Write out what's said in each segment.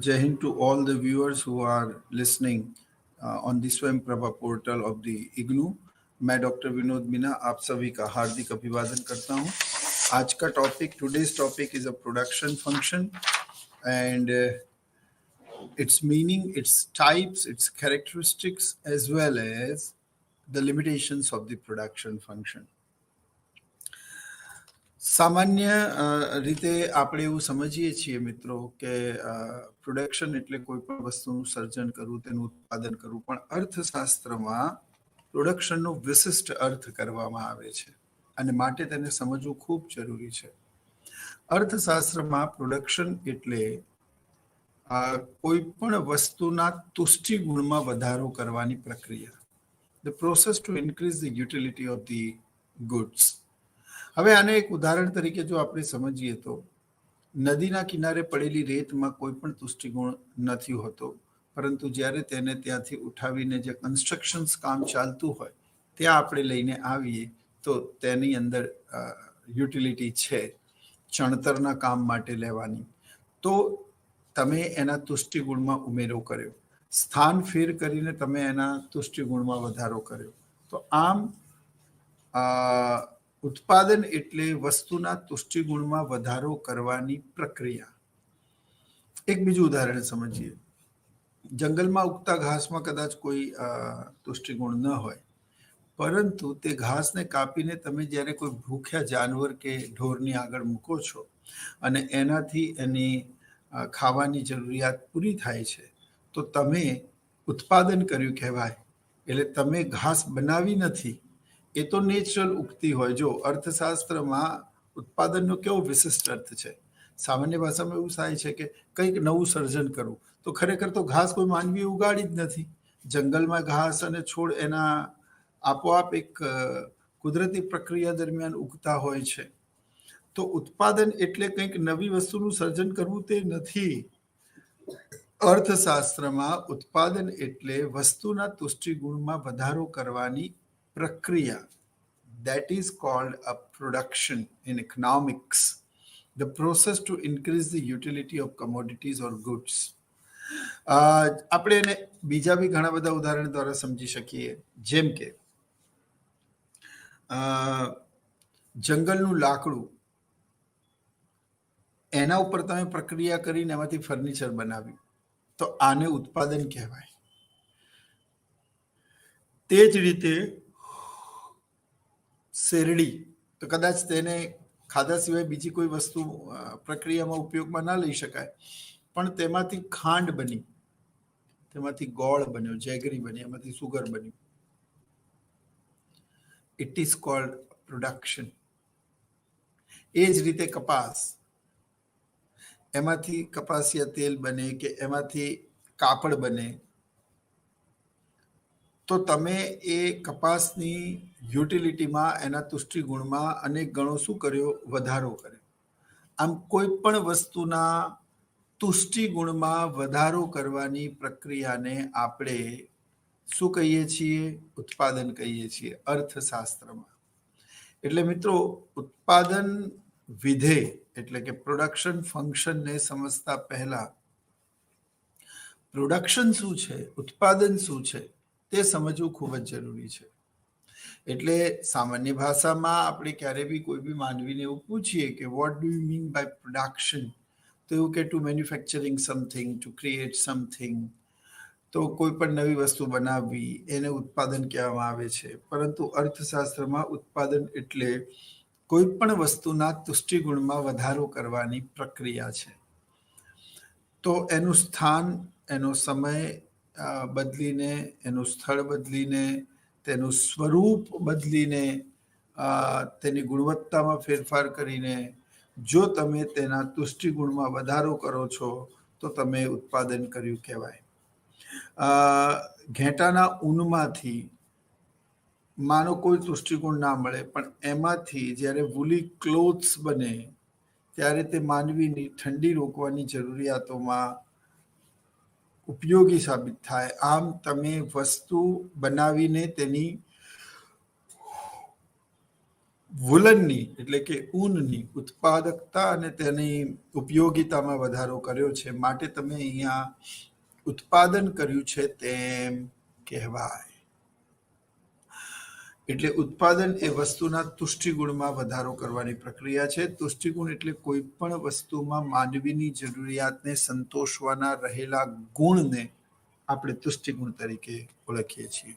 Jai Hind to all the viewers who are listening on the Swayam Prabha portal of the IGNU. मैं doctor Vinod Meena आप सभी का हार्दिक अभिवादन करता हूं। आज का topic, today's topic is a production function and its meaning, its types, its characteristics, as well as the limitations of the production function. સામાન્ય રીતે આપણે એવું સમજીએ છીએ મિત્રો કે પ્રોડક્શન એટલે કોઈ પણ વસ્તુનું સર્જન કરવું, તેનું ઉત્પાદન કરવું, પણ અર્થશાસ્ત્રમાં પ્રોડક્શનનો વિશિષ્ટ અર્થ કરવામાં આવે છે અને માટે તેને સમજવું ખૂબ જરૂરી છે. અર્થશાસ્ત્રમાં પ્રોડક્શન એટલે કોઈ પણ વસ્તુના તુષ્ટિ ગુણમાં વધારો કરવાની પ્રક્રિયા, the process two increase the utility of the goods. હવે આને એક ઉદાહરણ તરીકે જો આપણે સમજીએ તો નદીના કિનારે પડેલી રેતમાં કોઈ પણ તુષ્ટિગુણ નથી હોતો, પરંતુ જ્યારે તેને ત્યાંથી ઉઠાવીને જે કન્સ્ટ્રક્શન્સ કામ ચાલતું હોય ત્યાં આપણે લઈને આવીએ તો તેની અંદર યુટિલિટી છે ચણતરના કામ માટે લેવાની, તો તમે એના તુષ્ટિગુણમાં ઉમેરો કર્યો, સ્થાન ફેર કરીને તમે એના તુષ્ટિગુણમાં વધારો કર્યો. તો આમ ઉત્પાદન એટલે વસ્તુના તુષ્ટિગુણમાં વધારો કરવાની પ્રક્રિયા. એક બીજું ઉદાહરણ સમજીએ. જંગલમાં ઉગતા ઘાસમાં કદાચ કોઈ તુષ્ટિગુણ ન હોય, પરંતુ તે ઘાસને કાપીને તમે જ્યારે કોઈ ભૂખ્યા જાનવર કે ઢોરની આગળ મૂકો છો અને એનાથી એની ખાવાની જરૂરિયાત પૂરી થાય છે, તો તમે ઉત્પાદન કર્યું કહેવાય. એટલે તમે ઘાસ બનાવી નથી, એ તો નેચરલ ઉગતી હોય. જો અર્થશાસ્ત્રમાં ઉત્પાદનનો કેવો વિશિષ્ટ અર્થ છે, સામાન્ય ભાષામાં એવું થાય છે કે કંઈક નવું સર્જન કરવું, તો ખરેખર તો ઘાસ કોઈ માનવીએ ઉગાડી જ નથી. જંગલમાં ઘાસ અને છોડ એના આપોઆપ એક કુદરતી પ્રક્રિયા દરમિયાન ઉગતા હોય છે. તો ઉત્પાદન એટલે કંઈક નવી વસ્તુનું સર્જન કરવું તે નથી. અર્થશાસ્ત્રમાં ઉત્પાદન એટલે વસ્તુના તુષ્ટિગુણમાં વધારો કરવાની પ્રક્રિયા. That is called a production in economics, the process to increase the utility of commodities or goods. આપણે એને બીજા બી ઘણા બધા ઉદાહરણ દ્વારા સમજી શકીએ, જેમ કે જંગલનું લાકડું, એના ઉપર તમે પ્રક્રિયા કરીને એમાંથી ફર્નિચર બનાવ્યું, તો આને ઉત્પાદન કહેવાય. તે જ રીતે શેરડી, તો કદાચ તેને ખાધા સિવાય બીજી કોઈ વસ્તુ પ્રક્રિયામાં ઉપયોગમાં ના લઈ શકાય, પણ તેમાંથી ખાંડ બની, તેમાંથી ગોળ બન્યો, જેગરી બની, એમાંથી સુગર બન્યું. It is called production. એ જ રીતે કપાસ, એમાંથી કપાસિયા તેલ બને કે એમાંથી કાપડ બને, તો તમે એ કપાસની યુટિલિટીમાં, એના તુષ્ટિગુણમાં અનેક ગણો શું કર્યો? વધારો કર્યો. આમ કોઈ પણ વસ્તુના તુષ્ટિગુણમાં વધારો કરવાની પ્રક્રિયાને આપણે શું કહીએ છીએ? ઉત્પાદન કહીએ છીએ અર્થશાસ્ત્રમાં. એટલે મિત્રો, ઉત્પાદન વિધેય એટલે કે પ્રોડક્શન ફંક્શનને સમજતા પહેલા પ્રોડક્શન શું છે, ઉત્પાદન શું છે, તે સમજવું ખૂબ જ જરૂરી છે. એટલે સામાન્ય ભાષામાં આપણે ક્યારે બી કોઈ બી માનવીને એવું પૂછીએ કે what do you mean by production, તો એવું કે to manufacturing something, to create something. તો કોઈ પણ નવી વસ્તુ બનાવવી, એને ઉત્પાદન કહેવામાં આવે છે. પરંતુ અર્થશાસ્ત્રમાં ઉત્પાદન એટલે કોઈ પણ વસ્તુના તુષ્ટિગુણમાં વધારો કરવાની પ્રક્રિયા છે. તો એનું સ્થાન, એનો સમય બદલીને, એનું સ્થળ બદલીને, તેનું સ્વરૂપ બદલીને, તેની ગુણવત્તામાં ફેરફાર કરીને જો તમે તેના તુષ્ટિગુણમાં વધારો કરો છો તો તમે ઉત્પાદન કર્યું કહેવાય. ઘેટાના ઊનમાંથી માનો કોઈ તુષ્ટિગુણ ના મળે, પણ એમાંથી જ્યારે વુલી ક્લોથ્સ બને ત્યારે તે માનવીની ઠંડી રોકવાની જરૂરિયાતોમાં ઉપયોગી સાબિત થાય. આમ તમે વસ્તુ બનાવીને તેની વુલનની એટલે કે ઊનની ઉત્પાદકતા અને તેની ઉપયોગિતામાં વધારો કર્યો છે, માટે તમે અહીંયા ઉત્પાદન કર્યું છે તેમ કહેવાય. એટલે ઉત્પાદન એ વસ્તુના તુષ્ટિગુણમાં વધારો કરવાની પ્રક્રિયા છે. તુષ્ટિગુણ એટલે કોઈ પણ વસ્તુમાં માનવીની જરૂરિયાતને સંતોષવાના રહેલા ગુણને આપણે તુષ્ટિગુણ તરીકે ઓળખીએ છીએ.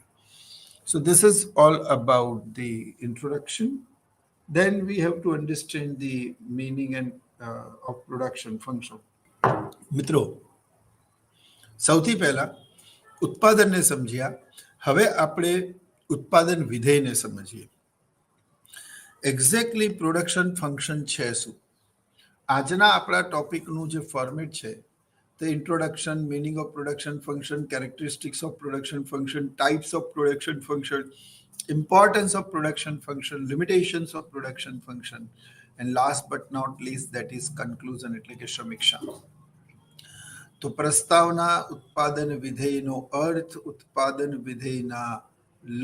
So this is all about the introduction. Then we have to understand the meaning and of production function. મિત્રો, સૌથી પહેલા ઉત્પાદનને સમજ્યા. હવે આપણે ઉત્પાદન વિધેયને સમજીએ. એક્ઝેક્ટલી પ્રોડક્શન ફંક્શન છે શું? આજના આપણા ટોપિકનું જે ફોર્મેટ છે તે introduction, meaning of production function, characteristics of production function, types of production function, importance of production function, limitations of production function, and last but not least that is conclusion એટલે કે સમીક્ષા. તો પ્રસ્તાવના, ઉત્પાદન વિધેયનો અર્થ, ઉત્પાદન વિધેયના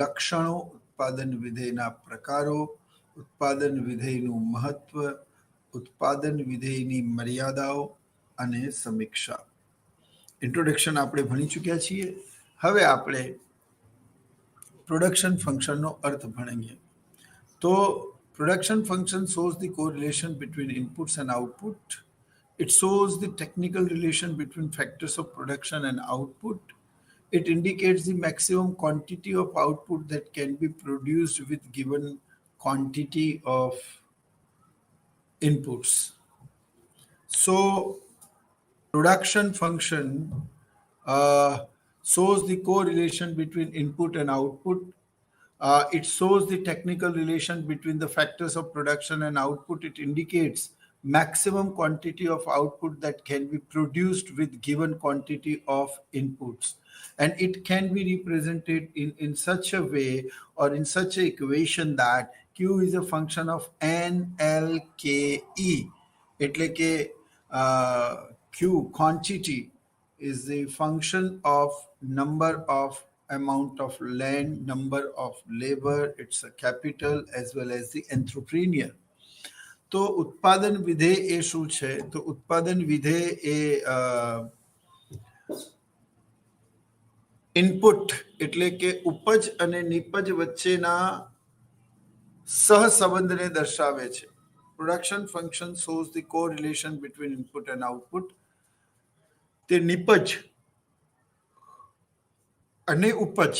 લક્ષણો, ઉત્પાદન વિધેયના પ્રકારો, ઉત્પાદન વિધેયનું મહત્વ, ઉત્પાદન વિધેયની મર્યાદાઓ અને સમીક્ષા. ઇન્ટ્રોડક્શન આપણે ભણી ચૂક્યા છીએ. હવે આપણે પ્રોડક્શન ફંક્શનનો અર્થ ભણીએ. તો production function shows the correlation between inputs and output. It shows the technical relation between factors of production and output. It indicates the maximum quantity of output that can be produced with given quantity of inputs. So production function shows the correlation between input and output. It shows the technical relation between the factors of production and output. It indicates maximum quantity of output that can be produced with given quantity of inputs. And it can be represented in such a way or in such an equation that Q is a function of NLKE. એટલે કે Q, quantity, is the function of number of amount of land, number of labor, it's a capital as well as the entrepreneur. તો ઉત્પાદન વિધેય એ શું છે? તો ઉત્પાદન વિધેય એ ઇનપુટ એટલે કે ઉપજ અને નિપજ વચ્ચેના સહસંબંધને દર્શાવે છે. Production function shows the correlation between input and output. તે નિપજ અને ઉપજ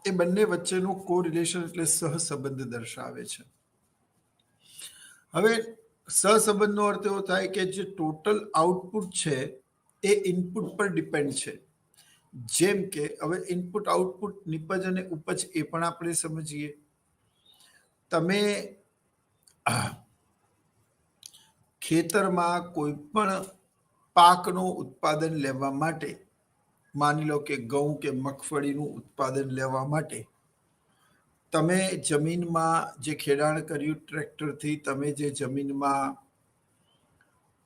એ બંને વચ્ચેનું કોરિલેશન એટલે સહસંબંધ દર્શાવે છે. હવે સહસંબંધનો અર્થ એવો થાય કે જે ટોટલ આઉટપુટ છે એ ઇનપુટ પર ડિપેન્ડ છે. જેમ કે હવે ઇનપુટ, આઉટપુટ, નિપજ અને ઉપજ એ પણ આપણે સમજીએ. તમે ખેતરમાં કોઈ પણ પાકનું ઉત્પાદન લેવા માટે, માની લો કે ઘઉં કે મગફળીનું ઉત્પાદન લેવા માટે તમે જમીનમાં જે ખેડાણ કર્યું ટ્રેક્ટરથી, તમે જે જમીનમાં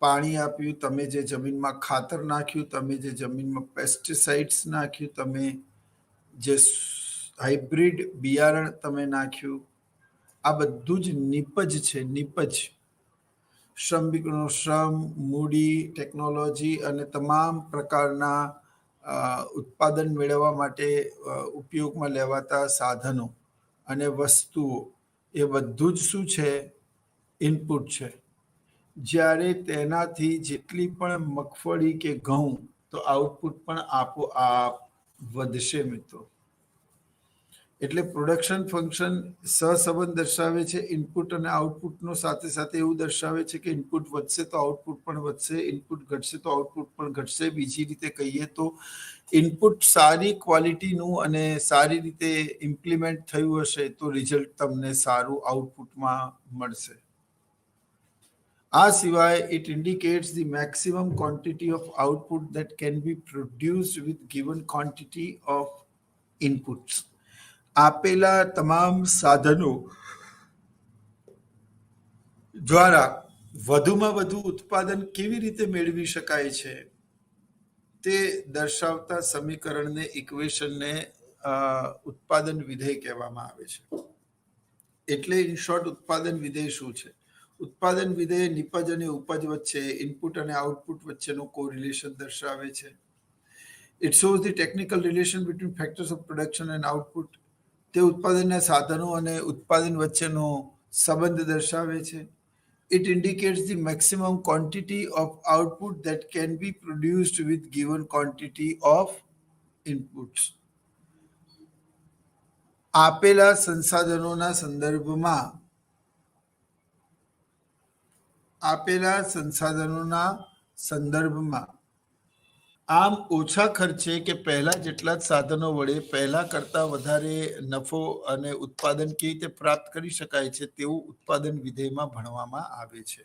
પાણી આપ્યું, તમે જે જમીનમાં ખાતર નાખ્યું, તમે જે જમીનમાં પેસ્ટિસાઇડ્સ નાખ્યું, તમે જે હાઇબ્રિડ બિયારણ તમે નાખ્યું, આ બધું જ નિપજ છે. નિપજ શ્રમિકનો શ્રમ, મૂડી, ટેકનોલોજી અને તમામ પ્રકારના ઉત્પાદન મેળવવા માટે ઉપયોગમાં લેવાતા સાધનો અને વસ્તુઓ એ બધું જ શું છે? ઇનપુટ છે. જ્યારે તેનાથી જેટલી પણ મગફળી કે ઘઉં, તો આઉટપુટ પણ આપોઆપ વધશે મિત્રો. એટલે પ્રોડક્શન ફંક્શન સહસંબંધ દર્શાવે છે ઇનપુટ અને આઉટપુટનો. સાથે સાથે એવું દર્શાવે છે કે ઇનપુટ વધશે તો આઉટપુટ પણ વધશે, ઇનપુટ ઘટશે તો આઉટપુટ પણ ઘટશે. બીજી રીતે કહીએ તો ઇનપુટ સારી ક્વોલિટીનું અને સારી રીતે ઇમ્પ્લિમેન્ટ થયું હશે તો રિઝલ્ટ તમને સારું આઉટપુટમાં મળશે. આ સિવાય it indicates the maximum quantity of output that can be produced with given quantity of inputs. આપેલા તમામ સાધનો દ્વારા વધુમાં વધુ ઉત્પાદન કેવી રીતે મેળવી શકાય છે તે દર્શાવતા સમીકરણને, ઇક્વેશનને ઉત્પાદન વિધેય કહેવામાં આવે છે. એટલે ઇન શોર્ટ ઉત્પાદન વિધેય શું છે? ઉત્પાદન વિધેય નિપજ અને ઉપજ વચ્ચે ઇનપુટ અને આઉટપુટ વચ્ચેનો કોરિલેશન દર્શાવે છે. It shows the technical relation between factors of production and output. તે ઉત્પાદનના સાધનો અને ઉત્પાદન વચ્ચેનો સંબંધ દર્શાવે છે. It indicates the maximum quantity of output that can be produced with given quantity of inputs. આપેલા સંસાધનોના સંદર્ભમાં આમ ઓછા ખર્ચે કે પહેલા જેટલા જ સાધનો વડે પહેલા કરતા વધારે નફો અને ઉત્પાદન કેવી રીતે પ્રાપ્ત કરી શકાય છે તેવું ઉત્પાદન વિધેયમાં ભણવામાં આવે છે.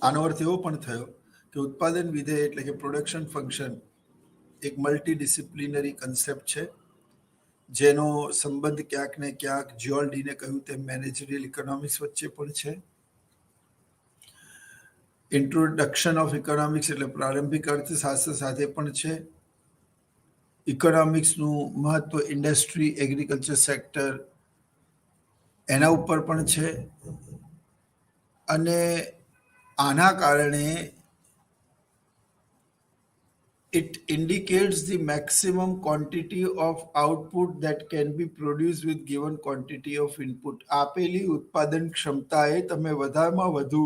આનો અર્થ એવો પણ થયો કે ઉત્પાદન વિધેય એટલે કે પ્રોડક્શન ફંક્શન એક મલ્ટીડિસિપ્લિનરી કન્સેપ્ટ છે, જેનો સંબંધ ક્યાંક ને ક્યાંક જ્યોલ્ડીને કહ્યું તેમ મેનેજરિયલ ઇકોનોમિક્સ વચ્ચે પણ છે. ઇન્ટ્રોડક્શન ઓફ ઇકોનોમિક્સ એટલે પ્રારંભિક અર્થશાસ્ત્ર સાથે પણ છે. ઇકોનોમિક્સનું મહત્વ ઇન્ડસ્ટ્રી, એગ્રીકલ્ચર સેક્ટર એના ઉપર પણ છે. અને આના કારણે it indicates the maximum quantity of output that can be produced with given quantity of input. આપેલી ઉત્પાદન ક્ષમતાએ તમે વધારમાં વધુ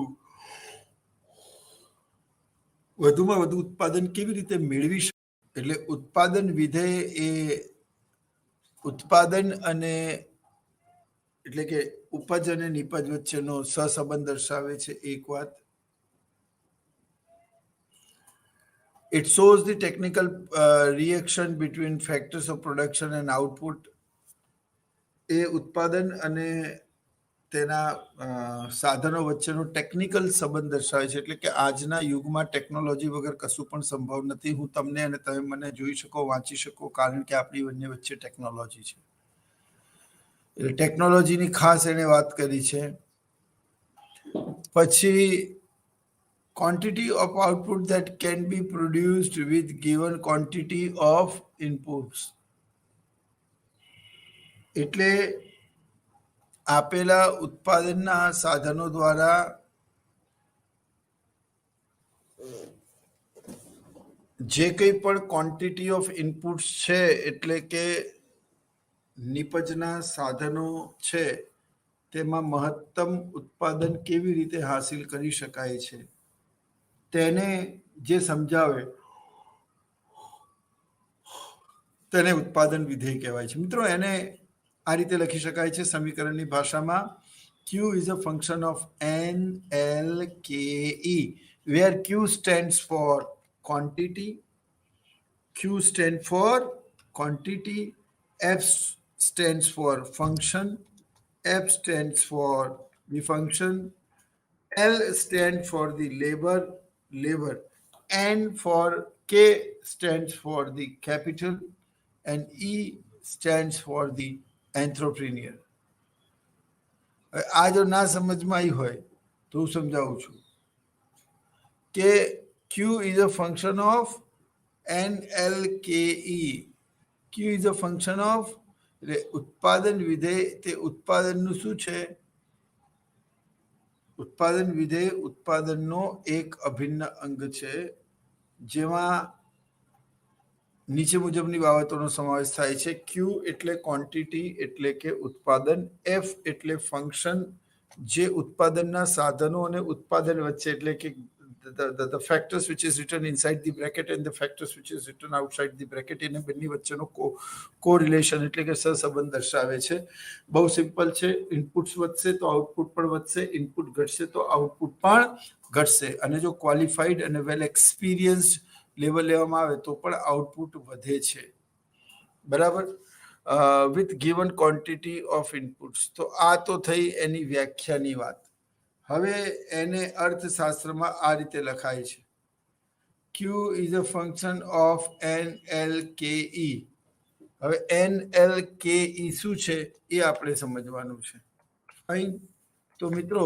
ઉત્પાદન કેવી રીતે મેળવી શકો. એટલે ઉત્પાદન વિધેય એ ઉત્પાદન અને એટલે કે ઉપજ અને નિપજ વચ્ચેનો સહસંબંધ દર્શાવે છે. એક વાત. It shows the technical reaction between factors of production and output. એ ઉત્પાદન અને તેના સાધનો વચ્ચેનો ટેકનિકલ સંબંધ દર્શાવે છે. એટલે કે આજના યુગમાં ટેકનોલોજી વગર કશું પણ સંભવ નથી. હું તમને અને તમે મને જોઈ શકો, વાંચી શકો, કારણ કે આપણી બંને વચ્ચે ટેકનોલોજી છે. એટલે ટેકનોલોજીની ખાસ એને વાત કરી છે. પછી quantity of output that can be produced with given quantity of inputs. એટલે આપેલા ઉત્પાદનના સાધનો દ્વારા જે કંઈ પણ ક્વોન્ટિટી ઓફ ઇનપુટ્સ છે, એટલે કે નિપજના સાધનો છે, તેમાં મહત્તમ ઉત્પાદન કેવી રીતે હાસિલ કરી શકાય છે તેને જે સમજાવે તેને ઉત્પાદન વિધેય કહેવાય છે. મિત્રો, એને આ રીતે લખી શકાય છે સમીકરણની ભાષામાં. Q is a function of NLKE, where Q stands for quantity, Q stands for quantity, F stands for function, F stands for the function, L stands for the labor, N for K stands for the capital, and E stands for the entrepreneur. આ જો ના સમજમાં આવી હોય તો હું સમજાવું છું કે Q is a function of NLKE. Q is a function of ઉત્પાદન વિધેય. તે ઉત્પાદનનું શું છે? ઉત્પાદન વિધેય ઉત્પાદનનો એક અભિન્ન અંગ છે, જેમાં નીચે મુજબની બાબતોનો સમાવેશ થાય છે. ક્યુ એટલે ક્વોન્ટિટી એટલે કે ઉત્પાદન, એફ એટલે ફંક્શન જે ઉત્પાદનના સાધનો અને ઉત્પાદન વચ્ચે એટલે કે the factors which is written inside the bracket and the factors which is written outside the bracket, એને બંને વચ્ચેનો કોરિલેશન એટલે કે સહસંબંધ દર્શાવે છે. બહુ સિમ્પલ છે. ઇનપુટ્સ વધશે તો આઉટપુટ પણ વધશે, ઇનપુટ ઘટશે તો આઉટપુટ પણ ઘટશે. અને જો ક્વોલિફાઈડ અને વેલ એક્સપિરિયન્સ્ડ લેવલ લેવામાં આવે તો પણ આઉટપુટ વધે છે. બરાબર? With given quantity of inputs. તો આ તો થઈ એની વ્યાખ્યાની વાત. હવે એને અર્થશાસ્ત્રમાં આ રીતે લખાય છે. Q is a function of NLKE. હવે NLKE શું છે એ આપણે સમજવાનું છે. ફાઇન. તો મિત્રો,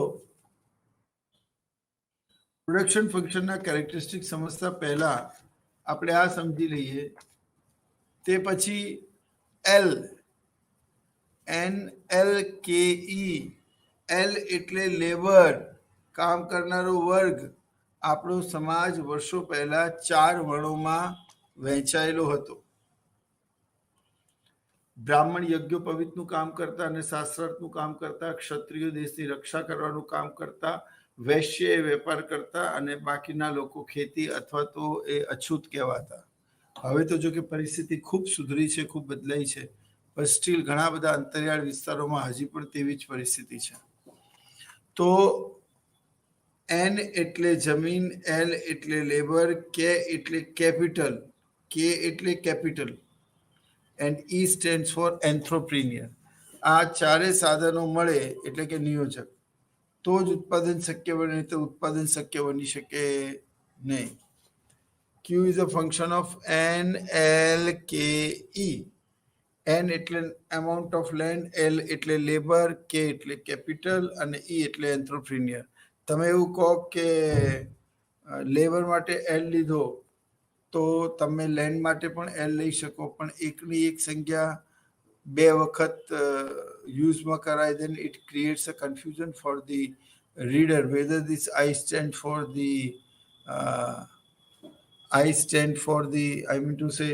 પ્રોડક્શન ફંક્શનના કેરેક્ટરિસ્ટિક સમજતા પહેલા આપણે આ સમજી લઈએ. તે પછી એલ, NLKE, એલ એટલે લેબર, કામ કરનારો વર્ગ. આપણો સમાજ વર્ષો પહેલા 4 વર્ણોમાં વહેંચાયેલો હતો. બ્રાહ્મણ યજ્ઞોપવિતનું કામ કરતા અને શાસ્ત્રાર્થનું કામ કરતા, ક્ષત્રિયો દેશની રક્ષા કરવાનું કામ કરતા, વૈશ્ય એ વેપાર કરતા અને બાકીના લોકો ખેતી અથવા તો એ અછૂત કહેવાતા. હવે તો જો કે પરિસ્થિતિ ખૂબ સુધરી છે, ખૂબ બદલાઈ છે, પણ સ્ટીલ ઘણા બધા અંતરિયાળ વિસ્તારોમાં હજી પણ તેવી જ પરિસ્થિતિ છે. તો એન એટલે જમીન, એલ એટલે લેબર, કે એટલે કેપિટલ, કે એટલે capital and E stands for entrepreneur. આ ચારે સાધનો મળે એટલે કે નિયોજક, તો જ ઉત્પાદન શક્ય બને, તો ઉત્પાદન શક્ય બની શકે નહીં. Q is a function of NLKE. N એટલે amount of land, L એટલે લેબર, K એટલે કેપિટલ અને E એટલે એન્ટરપ્રિન્યોર. તમે એવું કહો કે લેબર માટે L લીધો તો તમે લેન્ડ માટે પણ L લઈ શકો, પણ એકની એક સંખ્યા 2 વખત યુઝમાં કરાય, then it creates a confusion for the reader whether this I stand for the I mean to say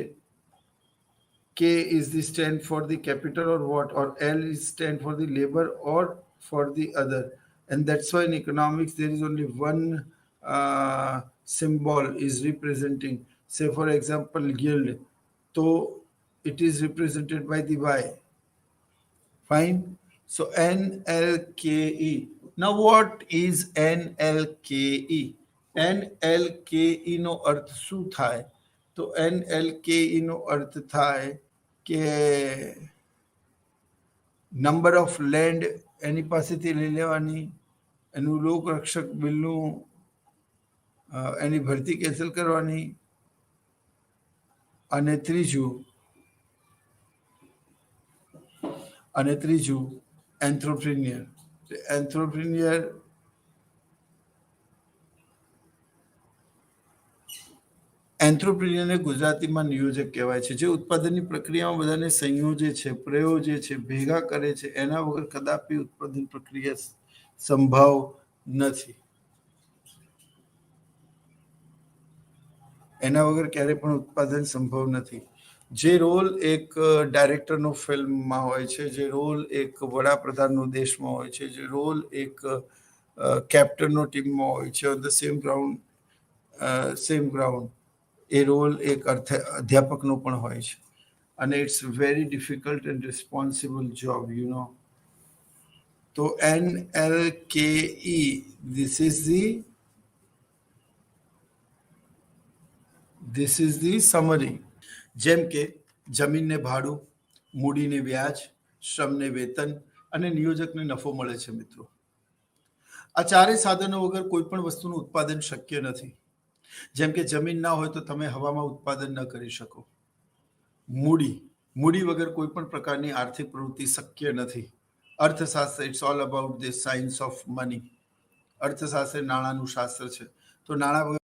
K is the stand for the capital or what, or L is stand for the labor or for the other. And that's why in economics there is only one symbol is representing. Say for example guild, so it is represented by the Y. Fine. So NLKE. Now what is NLKE? NLKE નો અર્થ શું થાય? તો NLKE નો અર્થ થાય કે number of land એની પાસેથી લઈ લેવાની, એનું લોક રક્ષક બિલનું એની ભરતી કેન્સલ કરવાની, અને ત્રીજું એન્ટ્રોપ્રિન્યોર. એન્ટ્રોપ્રિન્યોરને ગુજરાતીમાં નિયોજક કહેવાય છે, જે ઉત્પાદનની પ્રક્રિયામાં બધાને સંયોજે છે, પ્રયોજે છે, ભેગા કરે છે. એના વગર કદાપી ઉત્પાદન પ્રક્રિયા સંભવ નથી. એના વગર ક્યારે પણ ઉત્પાદન સંભવ નથી. જે રોલ એક ડાયરેક્ટરનો ફિલ્મમાં હોય છે, જે રોલ એક વડાપ્રધાનનો દેશમાં હોય છે, જે રોલ એક કેપ્ટનનો ટીમમાં હોય છે, ઓન ધ સેમ ગ્રાઉન્ડ એ રોલ એક અધ્યાપકનો પણ હોય છે. અને it's very difficult and responsible job, you know. તો NLKE, this is the summary. જેમ કે જમીનને ભાડું, મૂડીને વ્યાજ, શ્રમને વેતન અને નિયોજકને નફો મળે છે. મિત્રો, આ ચારે સાધનો વગર કોઈ પણ વસ્તુનું ઉત્પાદન શક્ય નથી. જેમ કે જમીન ના હોય તો તમે હવામાં ઉત્પાદન ન કરી શકો. મૂડી વગર કોઈ પણ પ્રકારની આર્થિક પ્રવૃત્તિ શક્ય નથી. અર્થશાસ્ત્ર, it's all about the science of money. અર્થશાસ્ત્ર નાણાંનું શાસ્ત્ર છે. તો નાણાં વગર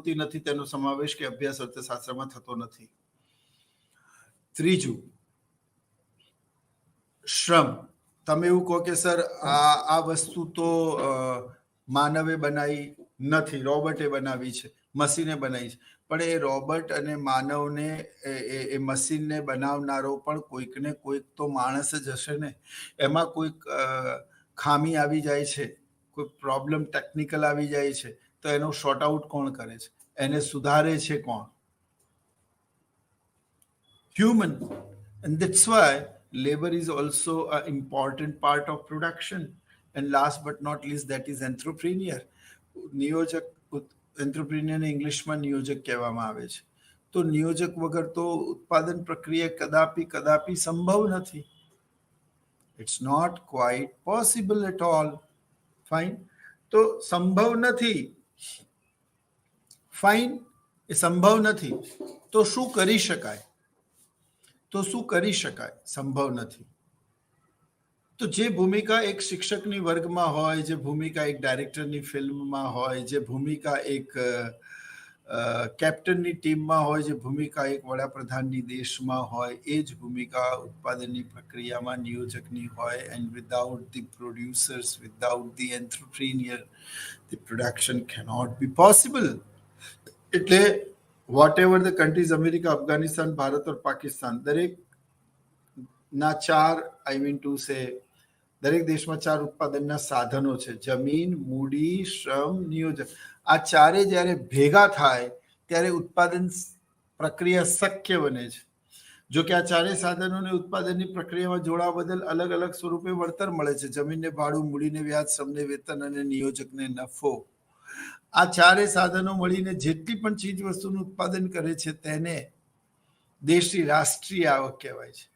નથી, તેનો સમાવેશ કે અભ્યાસ અર્થશાસ્ત્રમાં થતો નથી. ત્રીજું શ્રમ. તમે એવું કહો કે સર આ વસ્તુ તો માનવે બનાવી નથી, રોબોટે બનાવી છે, મશીને બનાવી છે. પણ એ રોબોટ અને માનવને એ મશીનને બનાવનારો પણ કોઈક ને કોઈક તો માણસ જ હશે ને. એમાં કોઈક ખામી આવી જાય છે, કોઈ પ્રોબ્લેમ ટેકનિકલ આવી જાય છે, તો એનો શોર્ટ આઉટ કોણ કરે છે? એને સુધારે છે કોણ? Human. And that's why labor is also an important part of production. And last but not least, that is entrepreneur. નિયોજક, એન્ટરપ્રિન્યોરને ઇંગ્લિશમાં નિયોજક કહેવામાં આવે છે. તો નિયોજક વગર તો ઉત્પાદન પ્રક્રિયા કદાપી સંભવ નથી. It's not quite possible at all. Fine. તો સંભવ નથી. ફાઇન, એ સંભવ નથી. તો શું કરી શકાય? સંભવ નથી. તો જે ભૂમિકા એક શિક્ષકની વર્ગમાં હોય, જે ભૂમિકા એક ડાયરેક્ટરની ફિલ્મમાં હોય, જે ભૂમિકા એક કેપ્ટનની ટીમમાં હોય જે ભૂમિકા એક વડાપ્રધાનની દેશમાં હોય એ જ ભૂમિકા ઉત્પાદનની પ્રક્રિયામાં નિયોજકની હોય. And without the producers, without the entrepreneur, the production cannot be possible. એટલે whatever the countries, America, Afghanistan, Bharat और પાકિસ્તાન, દરેક ના ચાર, આઈ મીન ટુ સે, દરેક દેશમાં ચાર ઉત્પાદનના સાધનો છે: જમીન, મૂડી, શ્રમ, નિયોજક. આ ચારે જ્યારે ભેગા થાય ત્યારે ઉત્પાદન પ્રક્રિયા શક્ય બને છે. જો કે આ ચારેય સાધનોને ઉત્પાદનની પ્રક્રિયામાં જોડાવા બદલ અલગ અલગ સ્વરૂપે વળતર મળે છે: જમીનને ભાડું, મૂડીને વ્યાજ, શ્રમને વેતન અને નિયોજકને નફો. આ ચારેય સાધનો મળીને જેટલી પણ ચીજ વસ્તુનું ઉત્પાદન કરે છે તેને દેશની રાષ્ટ્રીય આવક કહેવાય છે.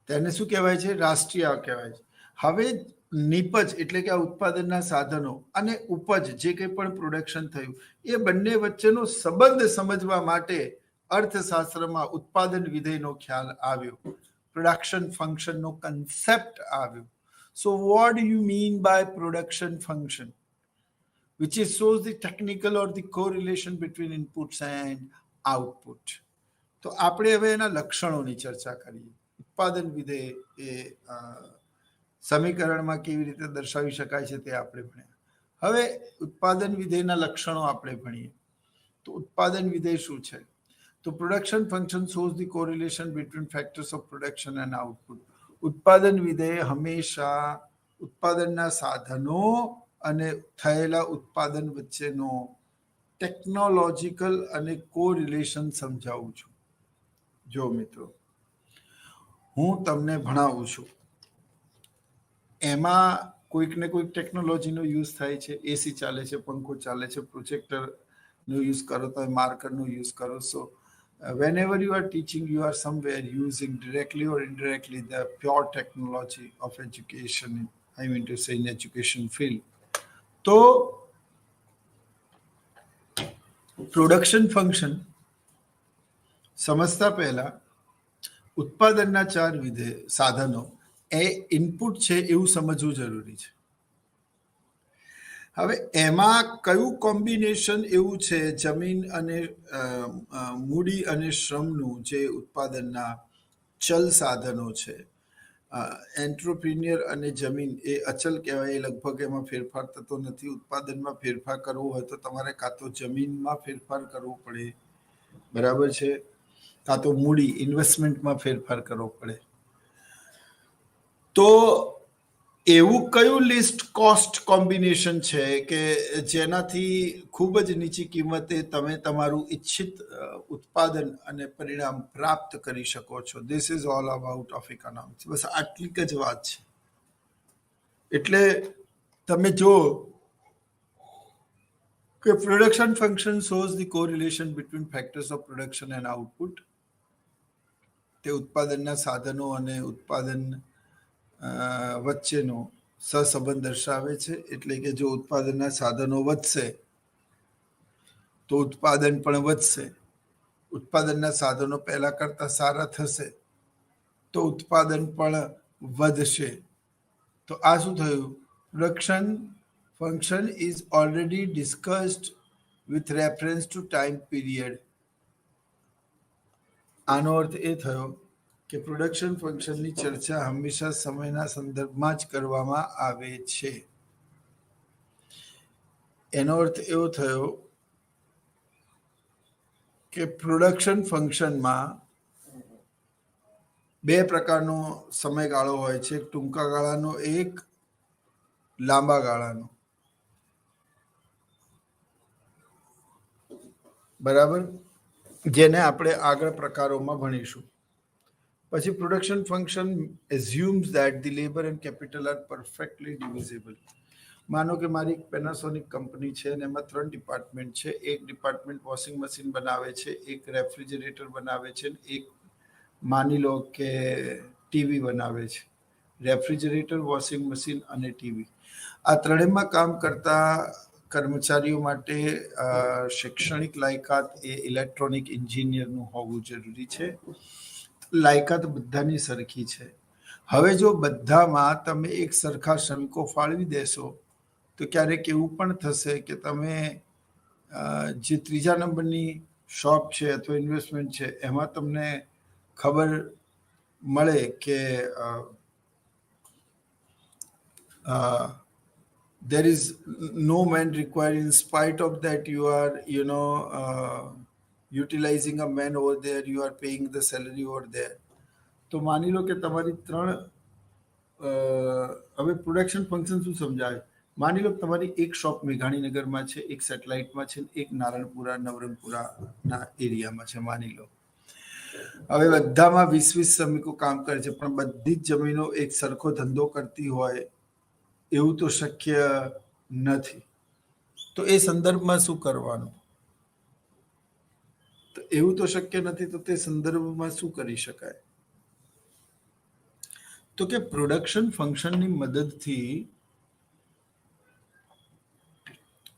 તેને શું કહેવાય છે? રાષ્ટ્રીય આવક કહેવાય છે. હવે નિપજ એટલે કે આ ઉત્પાદનના સાધનો અને ઉપજ, જે કંઈ પણ પ્રોડક્શન થયું, એ બંને વચ્ચેનો સંબંધ સમજવા માટે અર્થશાસ્ત્રમાં ઉત્પાદન વિધેયનો ખ્યાલ આવ્યો, પ્રોડક્શન ફંક્શનનો કન્સેપ્ટ આવ્યો. So what do you mean by production function, which is shows the technical or the correlation between inputs and output. તો આપણે હવે એના લક્ષણોની ચર્ચા કરીએ. ઉત્પાદન વિધેય એ સમીકરણમાં કેવી રીતે દર્શાવી શકાય છે તે આપણે ભણ્યા. હવે ઉત્પાદન વિધેયના લક્ષણો આપણે ભણીએ. તો ઉત્પાદન વિધેય શું છે? તો production function shows the correlation between factors of production and output. ઉત્પાદન વિધેય હંમેશા ઉત્પાદનના સાધનો અને થયેલા ઉત્પાદન વચ્ચેનો ટેકનોલોજીકલ અને કોરિલેશન સમજાવું છું. જો મિત્રો, હું તમને ભણાવું છું, એમાં કોઈક ને કોઈક ટેકનોલોજીનો યુઝ થાય છે. એસી ચાલે છે, પંખો ચાલે છે, પ્રોજેક્ટરનો યુઝ કરો, તમે માર્કરનો યુઝ કરો. સો whenever you are teaching, you are somewhere using directly or indirectly the pure technology of education, I mean to say in education field. તો પ્રોડક્શન ફંક્શન સમજતા પહેલા ઉત્પાદનના ચાર સાધનો એ ઇનપુટ છે એવું સમજવું જરૂરી છે. હવે એમાં કયું કોમ્બિનેશન એવું છે જમીન અને મૂડી અને શ્રમનું, જે ઉત્પાદનના ચલ સાધનો છે. એન્ટરપ્રિન્યોર અને જમીન એ અચલ કહેવાય, એ લગભગ એમાં ફેરફાર થતો નથી. ઉત્પાદનમાં ફેરફાર કરવો હોય તો તમારે કાં તો જમીનમાં ફેરફાર કરવો પડે, બરાબર છે, કાં તો મૂડી ઇન્વેસ્ટમેન્ટમાં ફેરફાર કરવો પડે. તો એવું કયું લિસ્ટ કોસ્ટ કોમ્બિનેશન છે કે જેનાથી ખૂબ જ નીચી કિંમતે તમે તમારું ઈચ્છિત ઉત્પાદન અને પરિણામ પ્રાપ્ત કરી શકો છો? This is all about of economics. બસ આટલી જ વાત છે. એટલે તમે જો કે production function shows the correlation between factors of production and output. તે ઉત્પાદનના સાધનો અને ઉત્પાદન વચ્ચેનો સહસંબંધ દર્શાવે છે. એટલે કે જો ઉત્પાદનના સાધનો વધશે તો ઉત્પાદન પણ વધશે. ઉત્પાદનના સાધનો પહેલા કરતા સારા થશે તો ઉત્પાદન પણ વધશે. તો આ શું થયું? Production function is already discussed with reference to time period. આનો અર્થ એ થયો કે પ્રોડક્શન ફંક્શનની ચર્ચા હંમેશા સમયના સંદર્ભમાં જ કરવામાં આવે છે. એનો અર્થ એવો થયો કે પ્રોડક્શન ફંક્શનમાં બે પ્રકારનો સમયગાળો હોય છે: એક ટૂંકા ગાળાનો, એક લાંબા ગાળાનો. બરાબર, જેને આપણે આગળ પ્રકારોમાં ભણીશું. પછી production function assumes that the labour and capital are perfectly divisible. માનો કે મારી પેનાસોનિક કંપની છે અને એમાં 3 ડિપાર્ટમેન્ટ છે. એક ડિપાર્ટમેન્ટ વોશિંગ મશીન બનાવે છે, એક રેફ્રિજરેટર બનાવે છે, એક માની લો કે ટીવી બનાવે છે. રેફ્રિજરેટર, વોશિંગ મશીન અને ટીવી, આ ત્રણેયમાં કામ કરતા કર્મચારીઓ માટે શૈક્ષણિક લાયકાત એ ઇલેક્ટ્રોનિક એન્જિનિયરનું હોવું જરૂરી છે. લાયકાત બધાની સરખી છે. હવે જો બધામાં તમે એક સરખા શ્રમિકો ફાળવી દેશો તો ક્યારેક એવું પણ થશે કે તમે જે ત્રીજા નંબરની શોપ છે અથવા ઇન્વેસ્ટમેન્ટ છે એમાં તમને ખબર મળે કે there is no man required. In spite of that, you are utilizing a man over there, you are paying the salary over there. તો માની લો કે તમારી હવે પ્રોડક્શન ફંક્શન શું સમજાવે? માની લો કે તમારી એક શોપ મેઘાણીનગરમાં છે, એક સેટેલાઇટમાં છે, એક નારણપુરા નવરંગપુરાના એરિયામાં છે, માની લો. હવે બધામાં 20 શ્રમિકો કામ કરે છે, પણ બધી જ જમીનો એક સરખો ધંધો કરતી હોય એવું તો શક્ય નથી. તો એ સંદર્ભમાં શું કરવાનું? તો એવું તો શક્ય નથી, તો તે સંદર્ભમાં શું કરી શકાય? તો કે પ્રોડક્શન ફંક્શનની મદદથી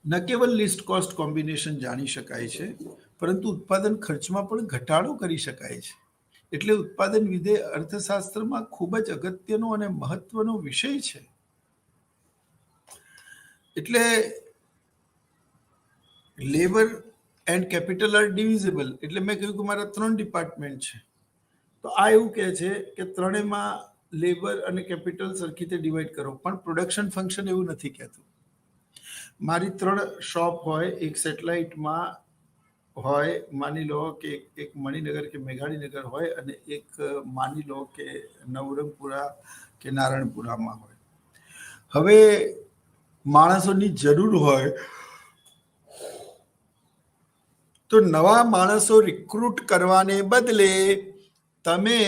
ન કેવલ લિસ્ટ કોસ્ટ કોમ્બિનેશન જાણી શકાય છે, પરંતુ ઉત્પાદન ખર્ચમાં પણ ઘટાડો કરી શકાય છે. એટલે ઉત્પાદન વિધેય અર્થશાસ્ત્રમાં ખૂબ જ અગત્યનો અને મહત્વનો વિષય છે. એટલે labour and capital are divisible. એટલે મેં કહ્યું કે મારા 3 ડિપાર્ટમેન્ટ છે, તો આ એવું કહે છે કે ત્રણેયમાં લેબર અને કેપિટલ સરખી રીતે ડિવાઈડ કરો. પણ પ્રોડક્શન ફંક્શન એવું નથી કહેતું. મારી 3 શોપ હોય, એક સેટેલાઇટમાં હોય, માની લો કે એક મણિનગર કે મેઘાણીનગર હોય, અને એક માની લો કે નવરંગપુરા કે નારણપુરામાં હોય. હવે માણસોની જરૂર હોય તો નવા માણસો રિક્રુટ કરવાને બદલે તમે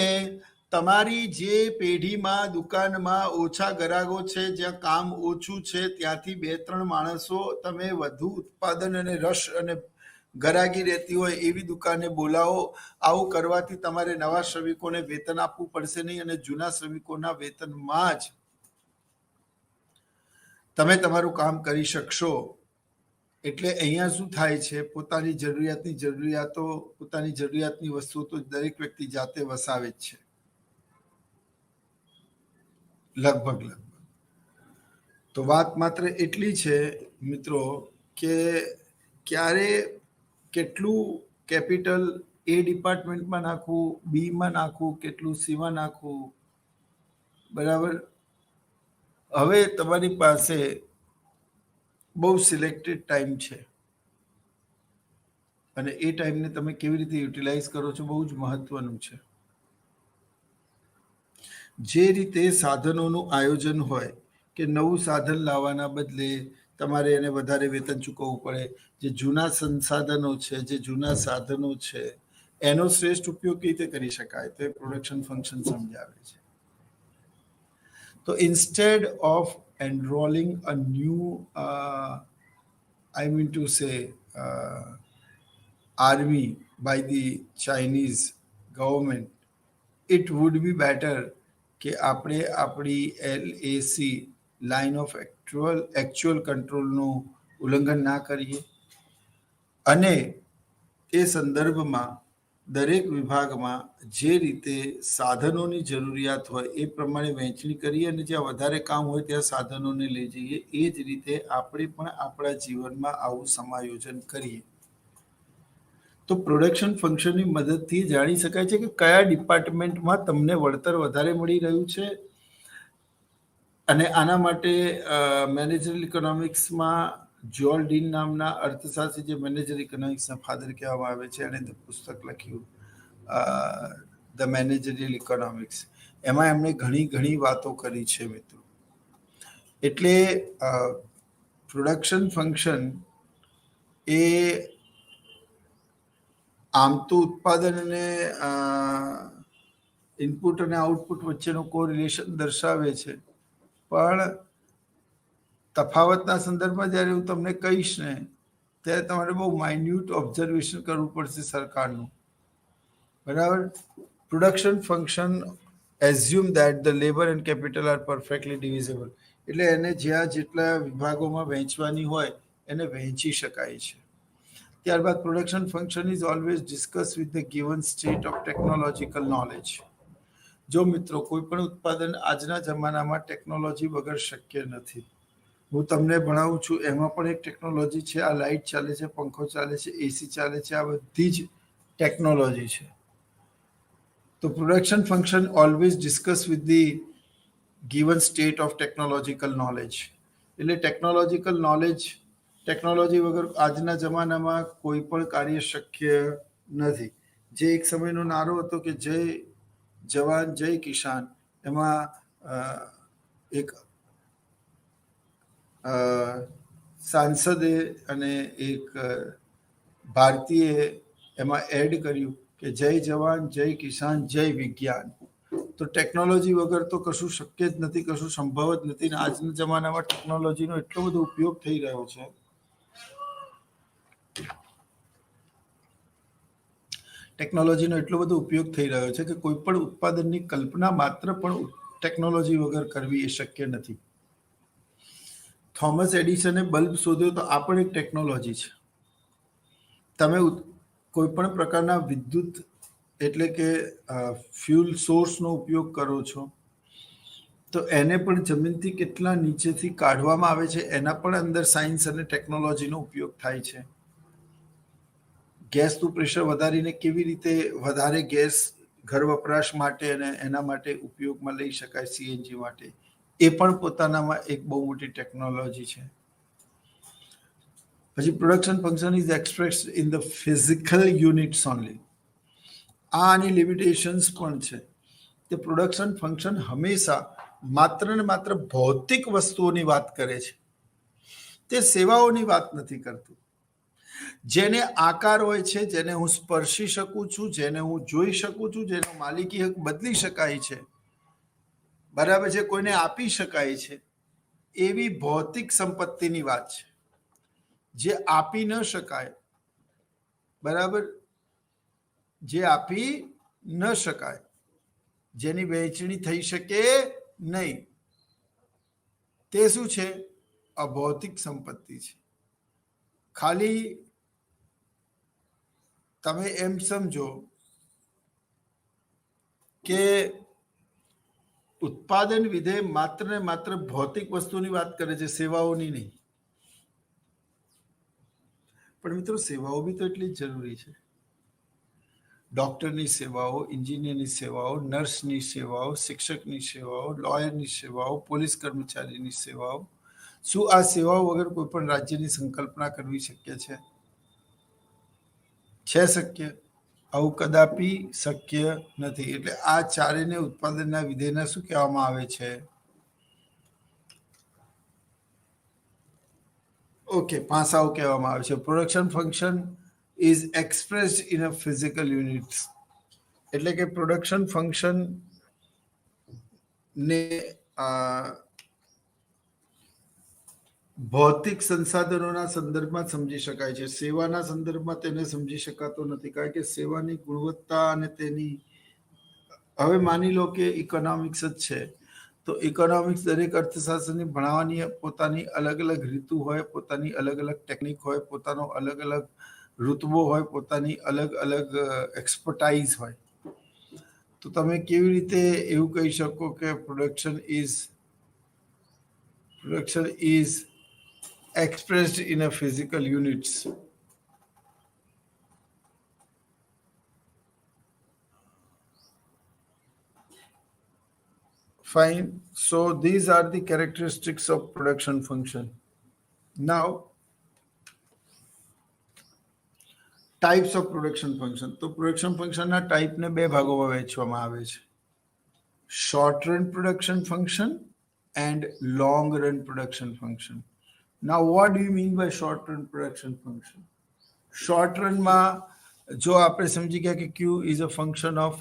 તમારી જે પેઢીમાં દુકાનમાં ઓછા ગ્રાહકો છે, જ્યાં કામ ઓછું છે, ત્યાંથી 2-3 માણસો તમે વધુ ઉત્પાદન અને રસ અને ગરાગી રહેતી હોય એવી દુકાને બોલાવો. આવું કરવાથી તમારે નવા શ્રમિકોને વેતન આપવું પડશે નહીં, અને જૂના શ્રમિકોના વેતનમાં જ તમે તમારું કામ કરી શકશો. એટલે અહીંયા શું થાય છે? પોતાની જરૂરિયાતની વસ્તુઓ તો દરેક વ્યક્તિ જાતે વસાવે જ છે, લગભગ. તો વાત માત્ર એટલી છે મિત્રો કે ક્યારે કેટલું કેપિટલ એ ડિપાર્ટમેન્ટમાં નાખવું, બીમાં નાખવું, કેટલું સીમાં નાખવું, બરાબર. હવે તમારી પાસે બહુ સિલેક્ટેડ ટાઈમ છે, અને એ ટાઈમને તમે કેવી રીતે યુટિલાઇઝ કરો છો બહુ જ મહત્વનું છે. જે રીતે સાધનોનું આયોજન હોય કે નવું સાધન લાવવાના બદલે તમારે એને વધારે વેતન ચૂકવવું પડે, જે જૂના સંસાધનો છે, જે જૂના સાધનો છે, એનો શ્રેષ્ઠ ઉપયોગ કેવી રીતે કરી શકાય, તો એ પ્રોડક્શન ફંક્શન સમજાવે છે. તો instead of enrolling a new army by the Chinese government, it would be better કે આપણે આપણી LAC લાઇન ઓફ એકચ્યુઅલ કંટ્રોલનું ઉલ્લંઘન ના કરીએ, અને એ સંદર્ભમાં દરેક વિભાગમાં જે રીતે સાધનોની જરૂરિયાત હોય એ પ્રમાણે વહેંચણી કરીએ, અને જ્યાં વધારે કામ હોય ત્યાં સાધનોને લઈ જઈએ. એ જ રીતે આપણે પણ આપણા જીવનમાં આવું સમાયોજન કરીએ. તો પ્રોડક્શન ફંક્શનની મદદથી જાણી શકાય છે કે કયા ડિપાર્ટમેન્ટમાં તમને વળતર વધારે મળી રહ્યું છે. અને આના માટે મેનેજરલ ઇકોનોમિક્સમાં જ્યોલ ડીન નામના અર્થશાસ્ત્રી, જે મેનેજર ઇકોનોમિક્સના ફાધર કહેવામાં આવે છે, એણે પુસ્તક લખ્યું ધ મેનેજરિયલ ઇકોનોમિક્સ. એમાં એમણે ઘણી વાતો કરી છે મિત્રો. એટલે પ્રોડક્શન ફંક્શન એ આમ તો ઉત્પાદન અને ઇનપુટ અને આઉટપુટ વચ્ચેનો કોરિલેશન દર્શાવે છે, પણ તફાવતના સંદર્ભમાં જ્યારે હું તમને કહીશ ને, ત્યારે તમારે બહુ માઇન્યુટ ઓબ્ઝર્વેશન કરવું પડશે સરકારનું, બરાબર. Production function assume that the labour and capital are perfectly divisible. એટલે એને જ્યાં જેટલા વિભાગોમાં વહેંચવાની હોય એને વહેંચી શકાય છે. ત્યારબાદ production function is always discuss with the given state of technological knowledge. જો મિત્રો કોઈ પણ ઉત્પાદન આજના જમાનામાં ટેકનોલોજી વગર શક્ય નથી. હું તમને ભણાવું છું એમાં પણ એક ટેકનોલોજી છે. આ લાઇટ ચાલે છે, પંખો ચાલે છે, એસી ચાલે છે, આ બધી જ ટેકનોલોજી છે. તો production function always discuss with the given state of technological knowledge. એટલે ટેકનોલોજીકલ નોલેજ, ટેકનોલોજી વગર આજના જમાનામાં કોઈ પણ કાર્ય શક્ય નથી. જે એક સમયનો નારો હતો કે જય જવાન જય કિસાન, એમાં એક સાંસદે અને એક ભારતીય એમાં એડ કર્યું કે જય જવાન જય કિસાન જય વિજ્ઞાન. તો ટેકનોલોજી વગર તો કશું શક્ય જ નથી, કશું સંભવ જ નથી. ને આજના જમાનામાં ટેકનોલોજીનો એટલો બધો ઉપયોગ થઈ રહ્યો છે. ટેકનોલોજીનો એટલો બધો ઉપયોગ થઈ રહ્યો છે કે કોઈ પણ ઉત્પાદનની કલ્પના માત્ર પણ ટેકનોલોજી વગર કરવી એ શક્ય નથી. થોમસ એડિસને બલ્બ શોધ્યો તો આ પણ એક ટેકનોલોજી છે. તમે કોઈ પણ પ્રકારના વિદ્યુત એટલે કે ફ્યુલ સોર્સનો ઉપયોગ કરો છો તો એને પણ જમીનથી કેટલા નીચેથી કાઢવામાં આવે છે, એના પણ અંદર સાયન્સ અને ટેકનોલોજીનો ઉપયોગ થાય છે. ગેસનું પ્રેશર વધારીને કેવી રીતે વધારે ગેસ ઘર વપરાશ માટે અને એના માટે ઉપયોગમાં લઈ શકાય, સીએનજી માટે, એ પણ પોતાનામાં એક બહુ મોટી ટેકનોલોજી છે. પછી production function is expressed in the physical units only. આ આની લિમિટેશન્સ પણ છે. તે પ્રોડક્શન ફંક્શન હંમેશા માત્ર ને માત્ર ભૌતિક વસ્તુઓની વાત કરે છે. તે સેવાઓની વાત નથી કરતું. જેને આકાર હોય છે, જેને હું સ્પર્શી શકું છું, જેને હું જોઈ શકું છું, જેનો માલિકી હક બદલી શકાય છે, બરાબર છે, કોઈને આપી શકાય છે, એવી ભૌતિક સંપત્તિની વાત છે. જે આપી ન શકાય, બરાબર, જે આપી ન શકાય, જેની વહેંચણી થઈ શકે નહીં, તે શું છે? અભૌતિક સંપત્તિ છે. ખાલી તમે એમ સમજો કે ઉત્પાદન વિધેય માત્ર ને માત્ર ભૌતિક વસ્તુની વાત કરે છે, સેવાઓની નહીં. પણ મિત્રો, સેવાઓ બી તો એટલી જ જરૂરી છે. ડોક્ટરની સેવાઓ, એન્જિનિયરની સેવાઓ, નર્સની સેવાઓ, શિક્ષકની સેવાઓ, લોયરની સેવાઓ, પોલીસ કર્મચારીની સેવાઓ. શું આ સેવાઓ વગર કોઈ પણ રાજ્યની સંકલ્પના કરવી શક્ય છે? છે શક્ય? આવું કદાપી શક્ય નથી. એટલે આ ચારેયને ઉત્પાદનના વિધેયના શું કહેવામાં આવે છે? ઓકે, પાસાઓ કહેવામાં આવે છે. Production function is expressed in a physical units. એટલે કે પ્રોડક્શન ફંક્શન ને ભૌતિક સંસાધનોના સંદર્ભમાં સમજી શકાય છે. સેવાના સંદર્ભમાં તેને સમજી શકાતો નથી, કારણ કે સેવાની ગુણવત્તા અને તેની, હવે માની લો કે ઇકોનોમિક્સ જ છે, તો ઇકોનોમિક્સ દરેક અર્થશાસ્ત્રની ભણાવવાની પોતાની અલગ અલગ રીતુ હોય, પોતાની અલગ અલગ ટેકનિક હોય, પોતાનો અલગ અલગ ઋતબો હોય, પોતાની અલગ અલગ એક્સપર્ટાઇઝ હોય. તો તમે કેવી રીતે એવું કહી શકો કે production is expressed in a physical units? Fine. So these are the characteristics of production function. Now, types of production function. તો production function ના type ને બે ભાગોમાં વહેંચવામાં આવે છે. Short run production function and long run production function. Now, what do you mean by short run production function? Short run માં જો આપણે સમજી ગયા કે Q is a function of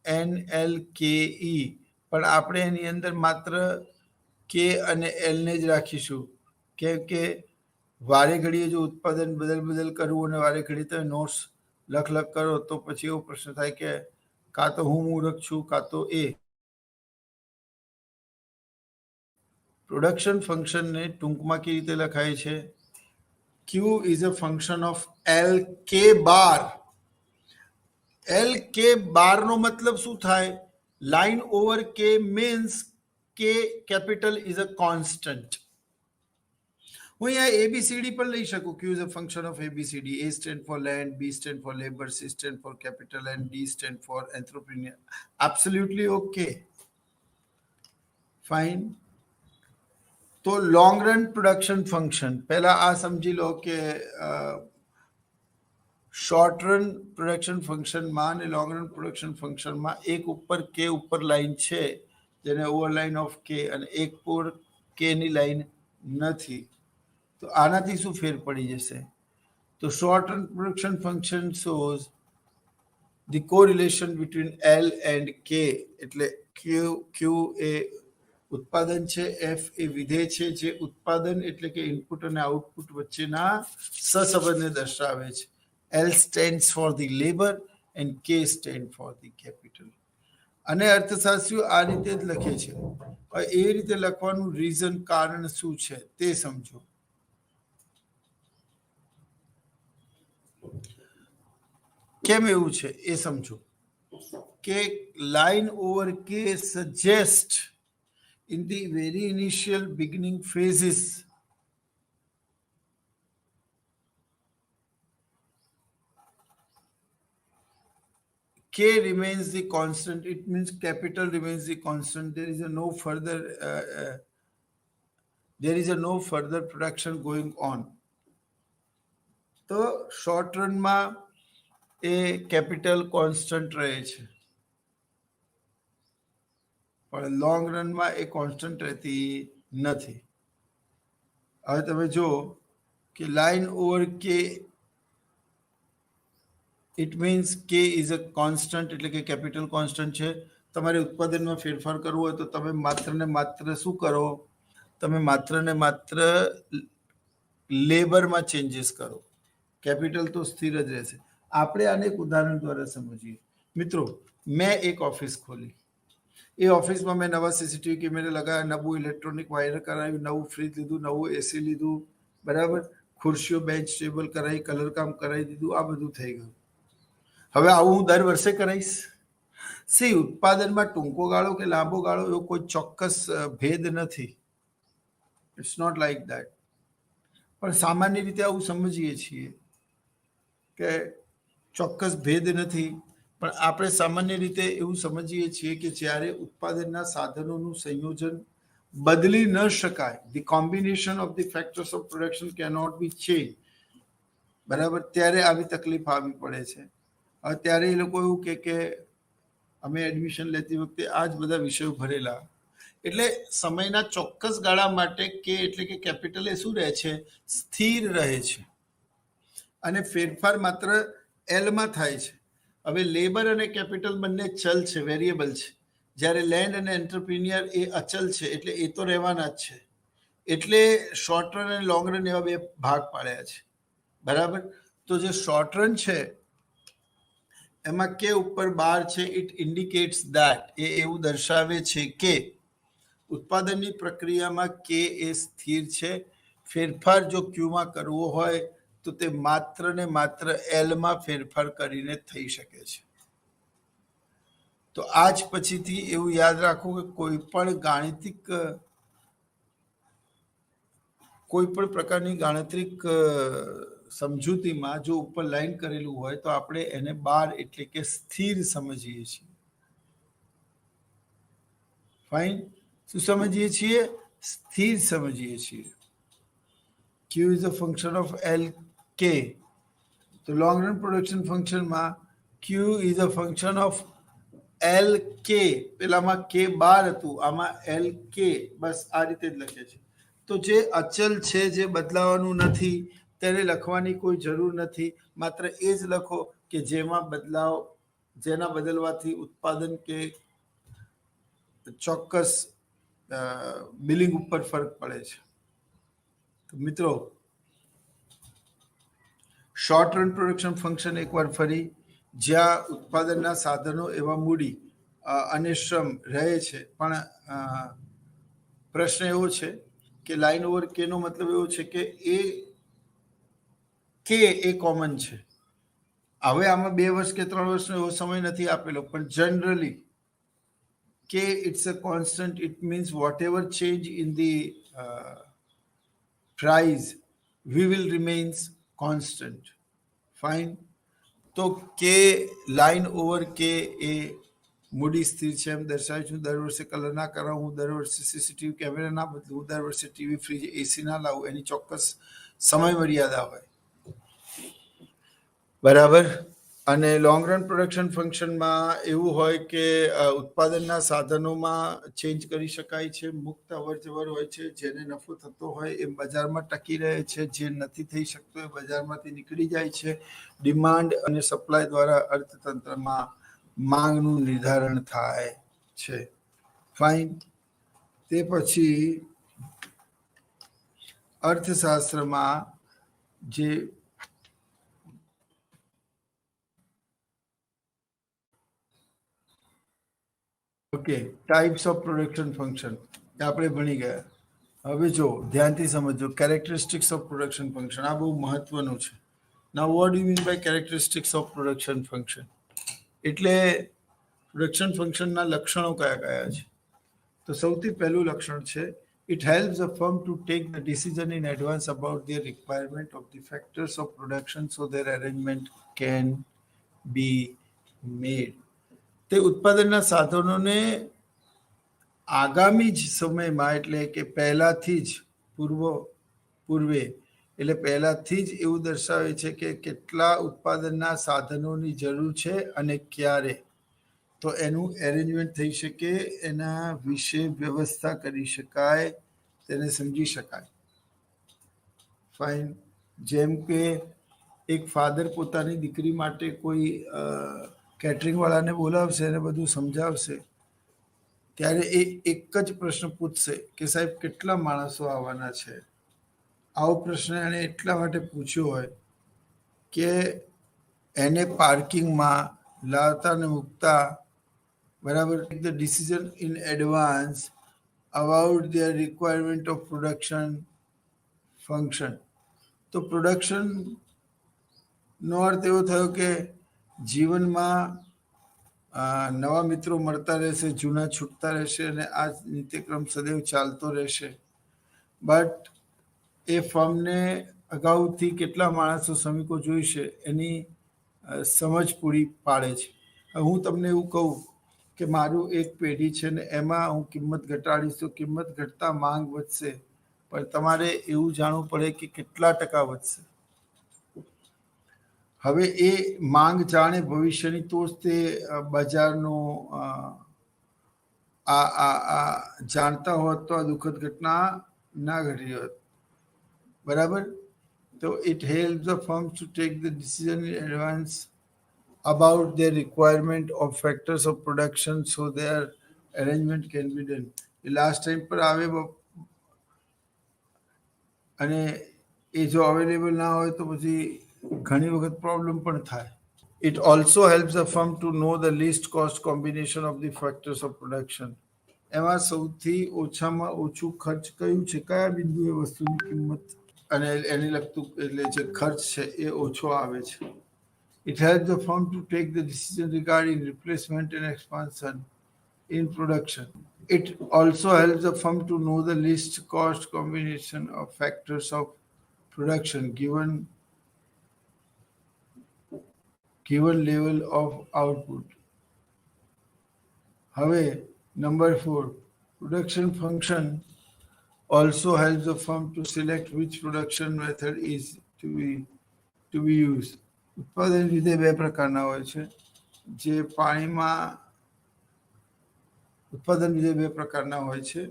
NLKE, પણ આપણે એની અંદર માત્ર K અને L ને જ રાખીશું, કેમ કે વારે ઘડીએ જો ઉત્પાદન બદલ કરવું અને વારે ઘડી તમે નોટ્સ લખ કરો તો પછી એવો પ્રશ્ન થાય કે કાં તો હું મૂર્ખ છું, કાં તો એ. પ્રોડક્શન ફંક્શનને ટૂંકમાં કેવી રીતે લખાય છે? Q is a function of LK bar. LK bar નો મતલબ શું થાય? Line over K means K capital is a constant. હું અહીંયા ABCD પણ લઈ શકું. Q is a function of ABCD. A stand for land, B stand for labor, C stand for capital, and D stand for entrepreneur. Absolutely okay. Fine. તો long run production function પહેલા આ સમજી લો કે short run production ફંક્શનમાં અને long run production ફંક્શનમાં એક ઉપર કે ઉપર લાઈન છે જેને ઓવરલાઈન ઓફ કે અને એક પર કે ની લાઈન નથી. તો આનાથી શું ફેર પડી જશે? તો short run production function shows the correlation between L and K. એટલે Q એ ઉત્પાદન છે, F એ વિધેય છે જે ઉત્પાદન એટલે કે ઇનપુટ અને આઉટપુટ વચ્ચેના સહસંબંધને દર્શાવે છે. L stands for the labor and K stand for the capital. અને અર્થશાસ્ત્રીઓ આ રીતે જ લખે છે. એ રીતે લખવાનું રીઝન કારણ શું છે તે સમજો. કેમ એવું છે એ સમજો કે લાઈન ઓવર કે suggest in the very initial beginning phases K remains the constant. It means capital remains the constant. There is no further production going on. તો શોર્ટ રનમાં એ કેપિટલ કોન્સ્ટન્ટ રહે છે પણ લોંગ રનમાં એ કોન્સ્ટન્ટ રહેતી નથી. હવે તમે જો કે લાઈન ઓવર કે ઇટ મીન્સ કે ઇઝ અ કોન્સ્ટન્ટ એટલે કે કેપિટલ કોન્સ્ટન્ટ છે. તમારે ઉત્પાદનમાં ફેરફાર કરવો હોય તો તમે માત્ર ને માત્ર શું કરો? તમે માત્ર ને માત્ર લેબરમાં ચેન્જીસ કરો. કેપિટલ તો સ્થિર જ રહેશે. આપણે આને એક ઉદાહરણ દ્વારા સમજીએ. મિત્રો, મેં એક ઓફિસ ખોલી. એ ઓફિસમાં મેં નવા સીસીટીવી કેમેરા લગાવ્યા, નવું ઇલેક્ટ્રોનિક વાયર કરાવ્યું, નવું ફ્રીજ લીધું, નવું એસી લીધું, બરાબર, ખુરશીઓ બેન્ચ ટેબલ કરાવી, કલર કામ કરાવી દીધું, આ બધું થઈ ગયું. હવે આવું હું દર વર્ષે કરાવીશ? સી, ઉત્પાદનમાં ટૂંકો ગાળો કે લાંબો ગાળો એવો કોઈ ચોક્કસ ભેદ નથી. It's not like that. પણ સામાન્ય રીતે આવું સમજીએ છીએ કે ચોક્કસ ભેદ નથી. પણ આપણે સામાન્ય રીતે એવું સમજીએ છીએ કે જ્યારે ઉત્પાદનના સાધનોનું સંયોજન બદલી ન શકાય, the combination of the factors of production cannot B change, બરાબર, ત્યારે આવી તકલીફ આવી પડે છે. હવે ત્યારે એ લોકો એવું કે અમે એડમિશન લેતી વખતે આ જ બધા વિષયો ભરેલા. એટલે સમયના ચોક્કસ ગાળા માટે કે એટલે કે કેપિટલ એ શું રહે છે? સ્થિર રહે છે અને ફેરફાર માત્ર એલમાં થાય છે. હવે લેબર અને કેપિટલ બંને ચલ છે, વેરિયેબલ છે. જ્યારે લેન્ડ અને એન્ટરપ્રિન્યોર એ અચલ છે એટલે એ તો રહેવાના જ છે. એટલે શોર્ટ રન અને લોંગ રન એવા બે ભાગ પાડ્યા છે, બરાબર. તો જે શોર્ટ રન છે એમાં કે ઉપર 12 છે. ઇટ ઇન્ડિકેટ્સ ધેટ, એ એવું દર્શાવે છે કે ઉત્પાદનની પ્રક્રિયામાં કે એ સ્થિર છે. ફેરફાર જો ક્યુમાં કરવો હોય તો તે માત્ર ને માત્ર એલમાં ફેરફાર કરીને થઈ શકે છે. તો આજ પછીથી એવું યાદ રાખો કે કોઈ પણ પ્રકારની ગાણિતિક સમજૂતીમાં જો ઉપર લાઈન કરેલું હોય તો આપણે એને 12 એટલે કે સ્થિર સમજીએ છીએ. ફાઇન. શું સમજીએ છીએ? સ્થિર સમજીએ છીએ. Q is a function of LK. તો લોંગ રન પ્રોડક્શન ફંક્શનમાં Q is a function of LK. પેલામાં K12 હતું, આમાં LK. બસ આ રીતે જ લખે છે. તો જે અચલ છે, જે બદલાવાનું નથી, તેને લખવાની કોઈ જરૂર નથી. માત્ર એ જ લખો કે જેના બદલવાથી ઉત્પાદન કે ચોક્કસ બિલિંગ ઉપર ફરક પડે છે. તો મિત્રો, શોર્ટ રન પ્રોડક્શન ફંક્શન એકવાર ફરી, જ્યાં ઉત્પાદનના સાધનો એવા મૂડી અને શ્રમ રહે છે. પણ પ્રશ્ન એવો છે કે લાઈન ઓવર કે નો મતલબ એવો છે કે એ કોમન છે. હવે આમાં 2 વર્ષ કે 3 વર્ષનો એવો સમય નથી આપેલો, પણ generally K it's a constant. It means whatever change in the price we will remains constant. Fine. તો કે લાઈન ઓવર કે એ મૂડી સ્થિર છે એમ દર્શાવે છે. હું દર વર્ષે કલર ના કરાવું, હું દર વર્ષે સીસીટીવી કેમેરા ના બદલું, હું દર વર્ષે ટીવી, ફ્રીજ, એસી ના લાવું, એની ચોક્કસ સમય મર્યાદા હોય. બરાબર. અને લોંગ રન પ્રોડક્શન ફંક્શનમાં એવું હોય કે ઉત્પાદનના સાધનોમાં ચેન્જ કરી શકાય છે, મુક્ત અવરજવર હોય છે, જેને નફો થતો હોય એ બજારમાં ટકી રહે છે, જે નથી થઈ શકતો એ બજારમાંથી નીકળી જાય છે. ડિમાન્ડ અને સપ્લાય દ્વારા અર્થતંત્રમાં માંગનું નિર્ધારણ થાય છે. ફાઇન. તે પછી અર્થશાસ્ત્રમાં જે okay types of production function આપણે ભણી ગયા. હવે જો ધ્યાનથી સમજો કેરેક્ટરિસ્ટિક્સ ઓફ પ્રોડક્શન ફંક્શન. આ બહુ મહત્વનું છે. Now what do mean by characteristics of production function? એટલે પ્રોડક્શન ફંક્શનના લક્ષણો કયા કયા છે? તો સૌથી પહેલું લક્ષણ છે it helps a firm to take the decision in advance about their requirement of the factors of production so their arrangement can be made. તે ઉત્પાદનના સાધનોને આગામી જ સમયમાં એટલે કે પહેલાથી જ પૂર્વે એટલે પહેલાથી જ એવું દર્શાવે છે કે કેટલા ઉત્પાદનના સાધનોની જરૂર છે અને ક્યારે, તો એનું એરેન્જમેન્ટ થઈ શકે, એના વિશે વ્યવસ્થા કરી શકાય, તેને સમજી શકાય. ફાઇન. જેમ કે એક ફાધર પોતાની દીકરી માટે કોઈ કેટરિંગ વાળાને બોલાવશે અને બધું સમજાવશે, ત્યારે એ એક જ પ્રશ્ન પૂછશે કે સાહેબ કેટલા માણસો આવવાના છે. આવો પ્રશ્ન એને એટલા માટે પૂછ્યો હોય કે એને પાર્કિંગમાં લાવતા ને મૂકતા બરાબર the decision in advance about their requirement of production function. તો પ્રોડક્શનનો અર્થ એવો થયો કે જીવનમાં નવા મિત્રો મળતા રહેશે, જૂના છૂટતા રહેશે અને આ નિત્યક્રમ સદૈવ ચાલતો રહેશે. બટ એ ફર્મને અગાઉથી કેટલા માણસો શ્રમિકો જોઈશે એની સમજ પૂરી પાડે છે. હું તમને એવું કહું કે મારું એક પેઢી છે ને એમાં હું કિંમત ઘટાડીશ તો કિંમત ઘટતા માંગ વધશે, પણ તમારે એવું જાણવું પડે કે કેટલા ટકા વધશે. હવે એ માંગ જાણે ભવિષ્યની, તો જ તે બજારનો જાણતા હોત તો આ દુઃખદ ઘટના ના ઘટી હોત. બરાબર. તો it helps the firm to take the decision in advance about their requirement of factors of production so their arrangement can be done. A last time પર આવે અને એ જો અવેલેબલ ના હોય તો પછી ઘણી વખત પ્રોબ્લેમ પણ થાય. It also helps the firm to know the least cost combination of the factors of production. એમાં સૌથી ઓછામાં ઓછું ખર્ચ કયું છે, કયા બિંદુએ વસ્તુની કિંમત અને એને લગતું એટલે જે ખર્ચ છે એ ઓછો આવે છે. It helps the firm to take the decision regarding replacement and expansion in production. It also helps the firm to know the least cost combination of factors of production given level of output. હવે number 4, production function also helps the firm to select which production method is to be used. ઉત્પાદન વિધેય બે પ્રકારના હોય છે. જે પાણીમાં ઉત્પાદન વિધેય બે પ્રકારના હોય છે.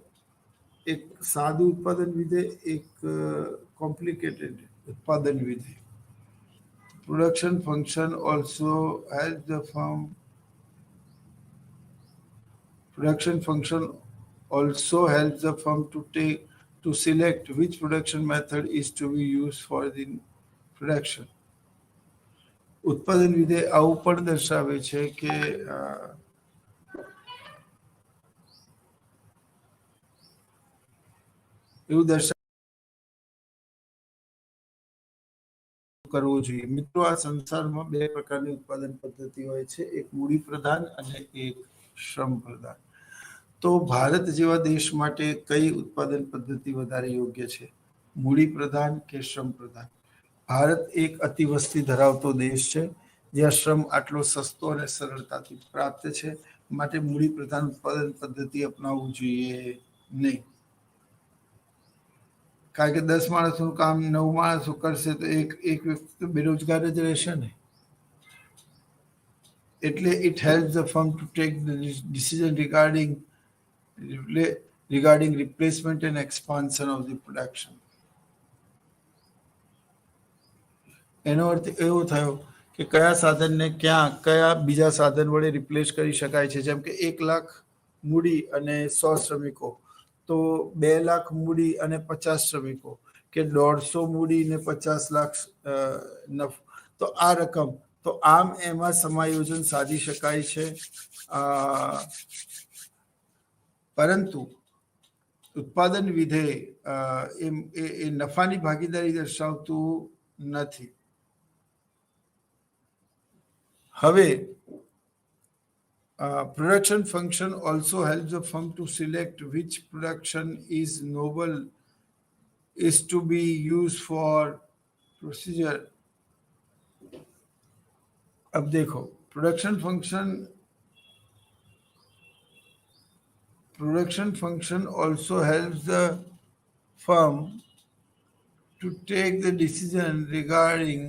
એક સાદું ઉત્પાદન વિધેય, એક કોમ્પ્લિકેટેડ ઉત્પાદન વિધેય. Production function also helps the firm. Production function also helps the firm to select which production method is to be used for the production. ઉત્પાદન વિધેય આવું પણ દર્શાવે છે કે એવું દર્શાવે કરવો જોઈએ. મિત્રો, આ સંસારમાં બે પ્રકારની ઉત્પાદન પદ્ધતિ હોય છે, એક મૂડી પ્રધાન અને એક શ્રમ પ્રધાન. તો ભારત જેવા દેશ માટે કઈ ઉત્પાદન પદ્ધતિ વધારે યોગ્ય છે? મૂડી પ્રધાન કે શ્રમ પ્રધાન? ભારત એક અતિવસ્તી ધરાવતો દેશ છે જ્યાં શ્રમ આટલો સસ્તો અને સરળતાથી પ્રાપ્ત છે, માટે મૂડી પ્રધાન ઉત્પાદન પદ્ધતિ અપનાવવું જોઈએ નહીં. કારણ કે 10 માણસનું કામ 9 માણસો કરશે તો એક વ્યક્તિ તો બેરોજગાર જ રહેશે ને. એટલે it helps the firm to take the decision regarding replacement and expansion of the production. એનો અર્થ એવો થયો કે કયા સાધનને ક્યાં કયા બીજા સાધન વડે રિપ્લેસ કરી શકાય છે. જેમ કે 1 લાખ મૂડી અને 100 શ્રમિકો, તો 2 લાખ મૂડી અને 50 શ્રમિકો, કે 150 મૂડી ને 50 લાખ નફો, તો આ રકમ, તો આમ એમાં સમાયોજન સાધી શકાય છે. પરંતુ ઉત્પાદન વિધેય એ નફાની ભાગીદારી દર્શાવતું નથી. હવે production function also helps the firm to select which production is to be used for procedure. अब देखो, production function also helps the firm to take the decision regarding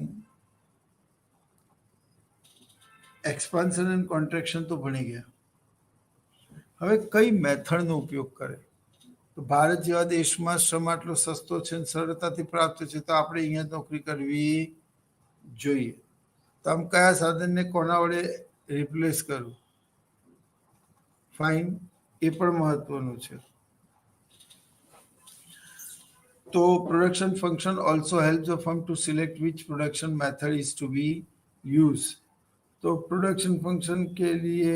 expansion and contraction. તો ભણી ગયા. હવે કઈ મેથડનો ઉપયોગ કરે? તો ભારત જેવા દેશમાં શ્રમ આટલો સસ્તો છે અને સરળતાથી પ્રાપ્ત છે, તો આપણે અહીંયા નોકરી કરવી જોઈએ. તો આમ કયા સાધનને કોના વડે રિપ્લેસ કરવું? ફાઇન, એ પણ મહત્વનું છે. તો production function also help the firm to select which production method is to be use. तो प्रोडक्शन फंक्शन के लिए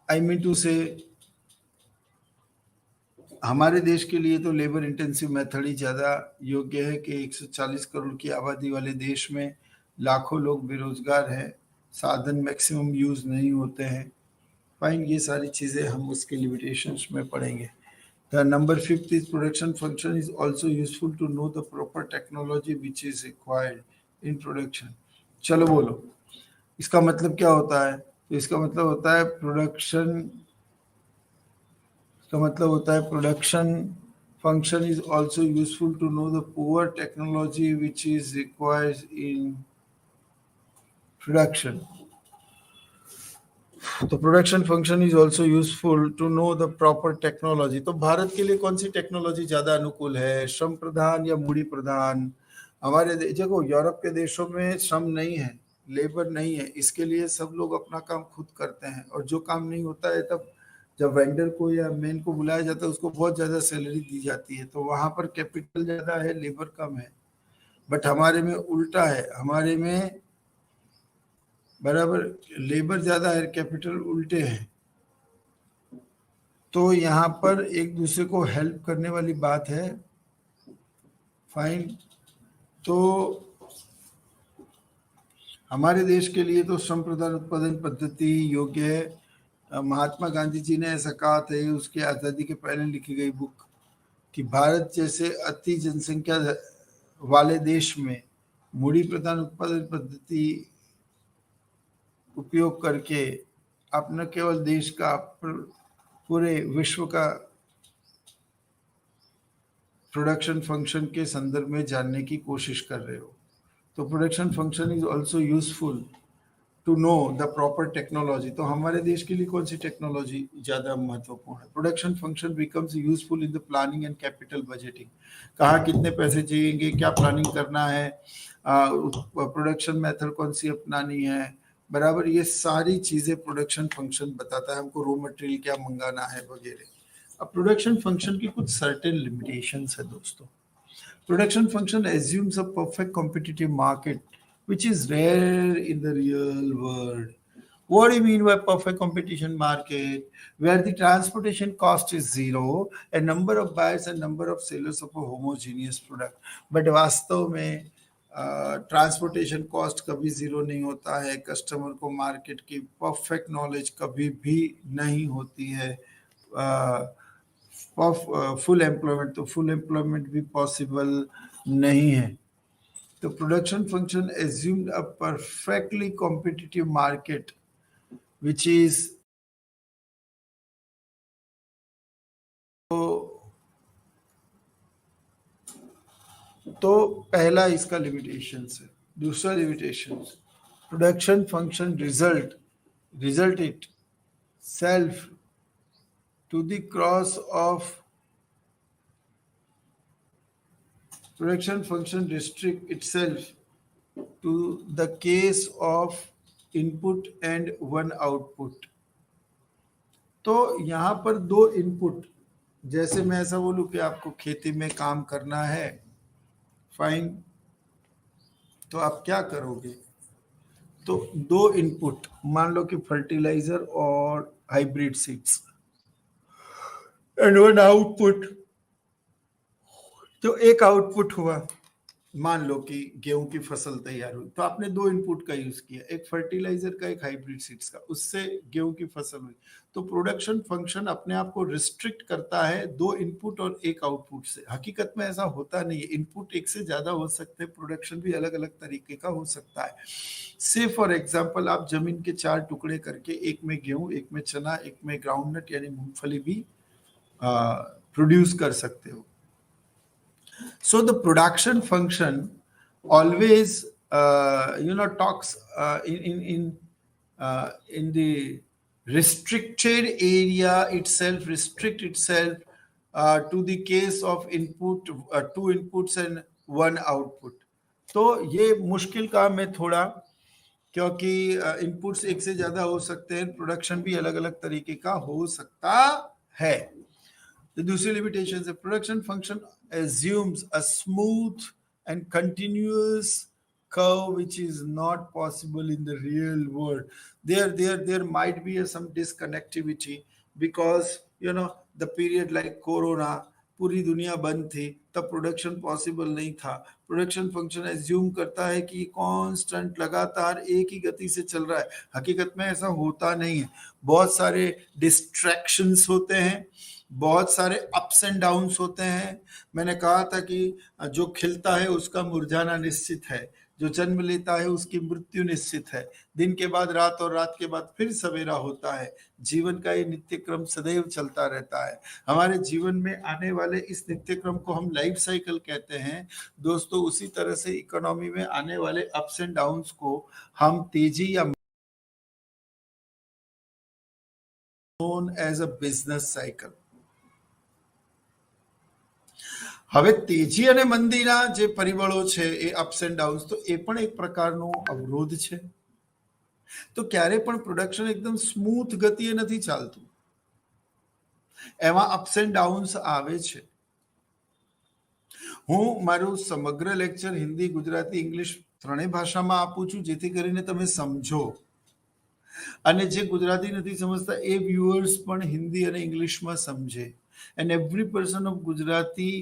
आई मीन टू से हमारे देश के लिए तो लेबर इंटेंसिव मेथड ही ज़्यादा योग्य है कि 140 करोड़ की आबादी वाले देश में लाखों लोग बेरोजगार हैं, साधन मैक्सिमम यूज नहीं होते हैं. फाइन, ये सारी चीज़ें हम उसके लिमिटेशंस में पढ़ेंगे. The number 5 is production function is also useful to know the proper technology which is required in production. चलो बोलो, इसका मतलब क्या होता है? तो इसका मतलब होता है production function is also useful to know the poor technology which is required in production. तो production function is also useful to know the proper technology. तो भारत के लिए कौन सी टेक्नोलॉजी ज्यादा अनुकूल है, श्रम प्रधान या मूडी प्रधान? हमारे देखो, यूरोप के देशों में श्रम नहीं है, लेबर नहीं है, इसके लिए सब लोग अपना काम खुद करते हैं. और जो काम नहीं होता है, तब जब वेंडर को या मैन को बुलाया जाता है, उसको बहुत ज्यादा सैलरी दी जाती है. तो वहां पर कैपिटल ज्यादा है, लेबर कम है. बट हमारे में उल्टा है, हमारे में बराबर लेबर ज्यादा है, कैपिटल उल्टे हैं. तो यहाँ पर एक दूसरे को हेल्प करने वाली बात है. फाइन, तो हमारे देश के लिए तो श्रम प्रधान उत्पादन पद्धति योग्य है. महात्मा गांधी जी ने ऐसा कहा था, उसकी आज़ादी के पहले लिखी गई बुक, कि भारत जैसे अति जनसंख्या वाले देश में मूडी प्रधान उत्पादन पद्धति उपयोग करके आप न केवल देश का, पूरे विश्व का प्रोडक्शन फंक्शन के संदर्भ में जानने की कोशिश कर रहे हो. तो production function is also useful to know the proper technology. तो हमारे देश के लिए कौन सी टेक्नोलॉजी ज्यादा महत्वपूर्ण है? Production function becomes useful in the planning and capital budgeting. कहाँ कितने पैसे चाहिए, क्या प्लानिंग करना है, प्रोडक्शन मेथड कौन सी अपनानी है, बराबर. ये सारी चीजें प्रोडक्शन फंक्शन बताता है. हमको रॉ मटेरियल क्या मंगाना है वगैरह. अब प्रोडक्शन फंक्शन की कुछ सर्टेन लिमिटेशंस है दोस्तों. Production function assumes a perfect competitive market which is rare in the real world. What do you mean by perfect competition market? Where the transportation cost is zero and number of buyers and number of sellers of a homogeneous product. But वास्तव में transportation cost कभी zero नहीं होता है. Customer को market की perfect knowledge कभी भी नहीं होती है. ऑफ फुल एम्प्लॉयमेंट, तो फुल एम्प्लॉयमेंट भी पॉसिबल नहीं है। तो production function assumed a perfectly competitive market which is, तो पहला इसका लिमिटेशन है। दूसरा limitation, production function result itself to the cross of production function restrict itself to the case of input and one output। तो यहाँ पर दो input, जैसे मैं ऐसा बोलूं कि आपको खेती में काम करना है, फाइन, तो आप क्या करोगे? तो दो इनपुट, मान लो कि फर्टिलाइजर और hybrid seeds, and one output, तो एक आउटपुट हुआ, मान लो कि गेहूं की फसल तैयार हुई, तो आपने दो इनपुट का यूज किया, एक फर्टिलाइजर का, एक हाइब्रिड सीड्स का, उससे गेहूं की फसल हुई। तो प्रोडक्शन फंक्शन अपने आप को रिस्ट्रिक्ट करता है दो इनपुट और एक आउटपुट से। हकीकत में ऐसा होता नहीं है, इनपुट एक से ज्यादा हो सकते हैं, प्रोडक्शन भी अलग अलग तरीके का हो सकता है। से फॉर एग्जाम्पल, आप जमीन के 4 टुकड़े करके एक में गेहूं, एक में चना, एक में ग्राउंडनट यानी मूंगफली भी प्रोड्यूस कर सकते हो। So the production function always, talks in the restricted area itself, restrict itself to the case of input, 2 inputs and 1 output। तो ये मुश्किल काम है थोड़ा, क्योंकि इनपुट्स एक से ज्यादा हो सकते हैं, प्रोडक्शन भी अलग अलग तरीके का हो सकता है। The दूसरी limitation है, production function assumes a smooth and continuous curve which is not possible in the real world। There might be some disconnectivity because the period like corona, पूरी दुनिया बंद थी, तब प्रोडक्शन पॉसिबल नहीं था। प्रोडक्शन फंक्शन एज्यूम करता है कि कांस्टेंट लगातार एक ही गति से चल रहा है। हकीकत में ऐसा होता नहीं है, बहुत सारे डिस्ट्रैक्शंस होते हैं, बहुत सारे अप्स एंड डाउन्स होते हैं। मैंने कहा था कि जो खिलता है उसका मुरझाना निश्चित है, जो जन्म लेता है उसकी मृत्यु निश्चित है, दिन के बाद रात और रात के बाद फिर सवेरा होता है। जीवन का ये नित्य क्रम सदैव चलता रहता है। हमारे जीवन में आने वाले इस नित्य क्रम को हम लाइफ साइकिल कहते हैं दोस्तों। उसी तरह से इकोनॉमी में आने वाले अप्स एंड डाउन्स को हम तेजी या known as a business cycle. હવે તેજી અને મંદીના જે પરિબળો છે એ અપ્સ એન્ડ ડાઉન્સ, તો એ પણ એક પ્રકારનો અવરોધ છે। તો ક્યારે પણ પ્રોડક્શન એકદમ સ્મૂથ ગતિએ નથી ચાલતું, એમાં અપ્સ એન્ડ ડાઉન્સ આવે છે। હું મારું સમગ્ર લેક્ચર હિન્દી, ગુજરાતી, ઇંગ્લિશ ત્રણેય ભાષામાં આપું છું, જેથી કરીને તમે સમજો, અને જે ગુજરાતી નથી સમજતા એ વ્યુઅર્સ પણ हिंदी અને ઇંગ્લિશમાં સમજે। And every person of Gujarati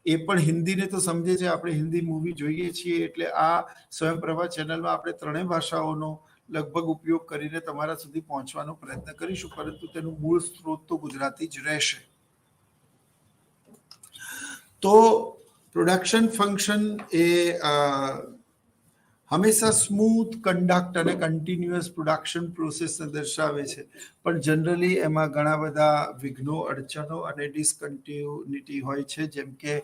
એ પણ હિન્દીને તો સમજે છે। આપણે હિન્દી મૂવી જોઈએ છીએ, એટલે આ સ્વયંપ્રભા ચેનલમાં આપણે ત્રણેય ભાષાઓનો લગભગ ઉપયોગ કરીને તમારા સુધી પહોંચવાનો પ્રયત્ન કરીશું, પરંતુ તેનું મૂળ સ્ત્રોત તો ગુજરાતી જ રહેશે। તો પ્રોડક્શન ફંક્શન એ હંમેશા સ્મૂથ કંડક્ટ અને કન્ટિન્યુઅસ પ્રોડક્શન પ્રોસેસને દર્શાવે છે, પણ જનરલી એમાં ઘણા બધા વિઘ્નો, અડચણો અને ડિસકન્ટિન્યુટી હોય છે, જેમ કે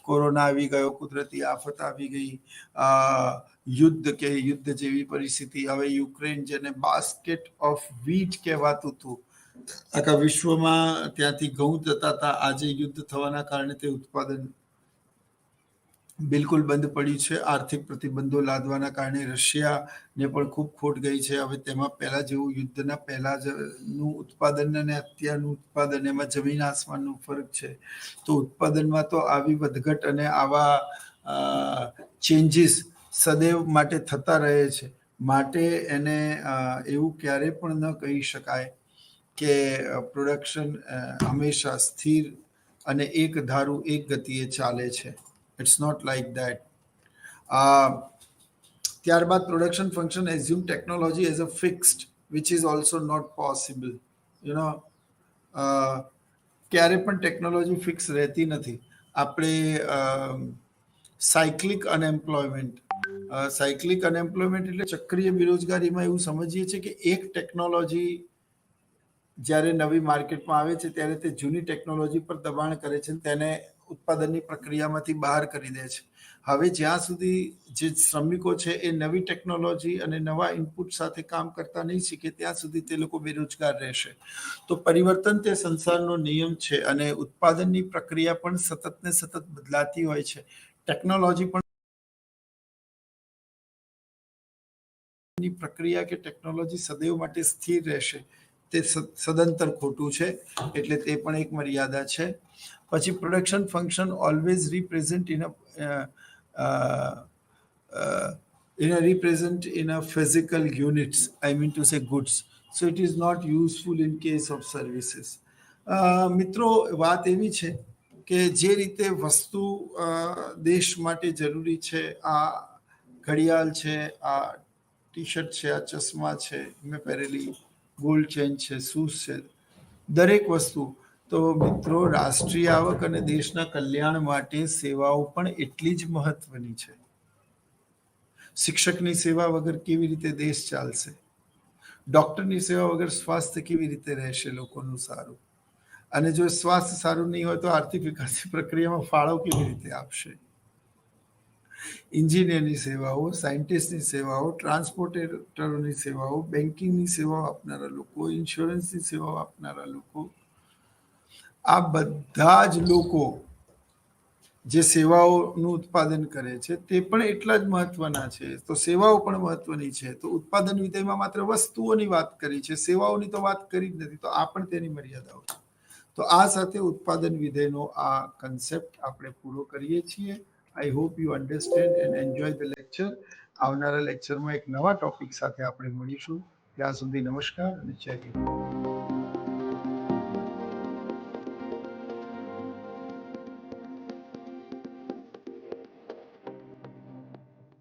કોરોના આવી ગયો, કુદરતી આફત આવી ગઈ, યુદ્ધ જેવી પરિસ્થિતિ। હવે યુક્રેન, જેને બાસ્કેટ ઓફ વીટ કહેવાતું હતું, આખા વિશ્વમાં ત્યાંથી ઘઉં જતા હતા, આજે યુદ્ધ થવાના કારણે તે ઉત્પાદન બિલકુલ બંધ પડ્યું છે। આર્થિક પ્રતિબંધો લાદવાના કારણે રશિયાને પણ ખૂબ ખોટ ગઈ છે। હવે તેમાં પહેલા જેવું યુદ્ધના પહેલાનું ઉત્પાદન અને અત્યારનું ઉત્પાદન, એમાં જમીન આસમાનનો ફરક છે। તો ઉત્પાદનમાં તો આવી વધઘટ અને આવા ચેન્જીસ સદૈવ માટે થતા રહે છે, માટે એને એવું ક્યારે પણ ન કહી શકાય કે પ્રોડક્શન હંમેશા સ્થિર અને એક ધારું એક ગતિએ ચાલે છે। It's not like that. ત્યારબાદ production function assume technology as a fixed, which is also not possible. ક્યારે પણ ટેકનોલોજી ફિક્સ રહેતી નથી. આપણે સાયક્લિક અનએમ્પ્લોયમેન્ટ એટલે ચક્રીય બેરોજગારીમાં એવું સમજીએ છીએ કે એક ટેકનોલોજી જ્યારે નવી માર્કેટમાં આવે છે ત્યારે તે જૂની ટેકનોલોજી પર દબાણ કરે છે, તેને ઉત્પાદનની પ્રક્રિયામાંથી બહાર કરી દે છે. હવે જ્યાં સુધી જે શ્રમિકો છે એ નવી ટેકનોલોજી અને નવા ઇનપુટ સાથે કામ કરતા નહીં શીખે ત્યાં સુધી તે લોકો બેરોજગાર રહેશે. તો પરિવર્તન તે સંસારનો નિયમ છે અને ઉત્પાદનની પ્રક્રિયા પણ સતત ને સતત બદલાતી હોય છે. ટેકનોલોજી પણ પ્રક્રિયા કે ટેકનોલોજી સદૈવ માટે સ્થિર રહેશે તે સદંતર ખોટું છે. એટલે તે પણ એક મર્યાદા છે. પછી production function always represent in a physical units, I mean to say goods, so it is not useful in case of services. મિત્રો, વાત એવી છે કે જે રીતે વસ્તુ દેશ માટે જરૂરી છે, આ ઘડિયાળ છે, આ ટી શર્ટ છે, આ ચશ્મા છે મેં પહેરેલી, ગોલ્ડ ચેન છે, શૂઝ છે, દરેક વસ્તુ. તો મિત્રો, રાષ્ટ્રીય આવક અને દેશના કલ્યાણ માટે સેવાઓ પણ એટલી જ મહત્વની છે. શિક્ષકની સેવા વગર કેવી રીતે દેશ ચાલશે? ડોક્ટરની સેવા વગર સ્વાસ્થ્ય કેવી રીતે રહેશે લોકોનું સારું? અને જો સ્વાસ્થ્ય સારું નહીં હોય તો આર્થિક વિકાસની પ્રક્રિયામાં ફાળો કેવી રીતે આપશે? એન્જિનિયરની સેવાઓ, સાયન્ટિસ્ટની સેવાઓ, ટ્રાન્સપોર્ટેટરોની સેવાઓ, બેન્કિંગની સેવાઓ આપનારા લોકો, ઇન્સ્યોરન્સની સેવાઓ આપનારા લોકો, આ બધા જ લોકો જે સેવાઓનું ઉત્પાદન કરે છે તે પણ એટલા જ મહત્વના છે. તો સેવાઓ પણ મહત્વની છે. તો ઉત્પાદન વિધેયમાં માત્ર વસ્તુઓની વાત કરી છે, સેવાઓની તો વાત કરી જ નથી. તો આ પણ તેની મર્યાદાઓ છે. તો આ સાથે ઉત્પાદન વિધેયનો આ કન્સેપ્ટ આપણે પૂરો કરીએ છીએ. I hope you understand and enjoy the lecture. આવનારા લેક્ચરમાં એક નવા ટોપિક સાથે આપણે મળીશું. ત્યાં સુધી નમસ્કાર અને જય હિન્દ.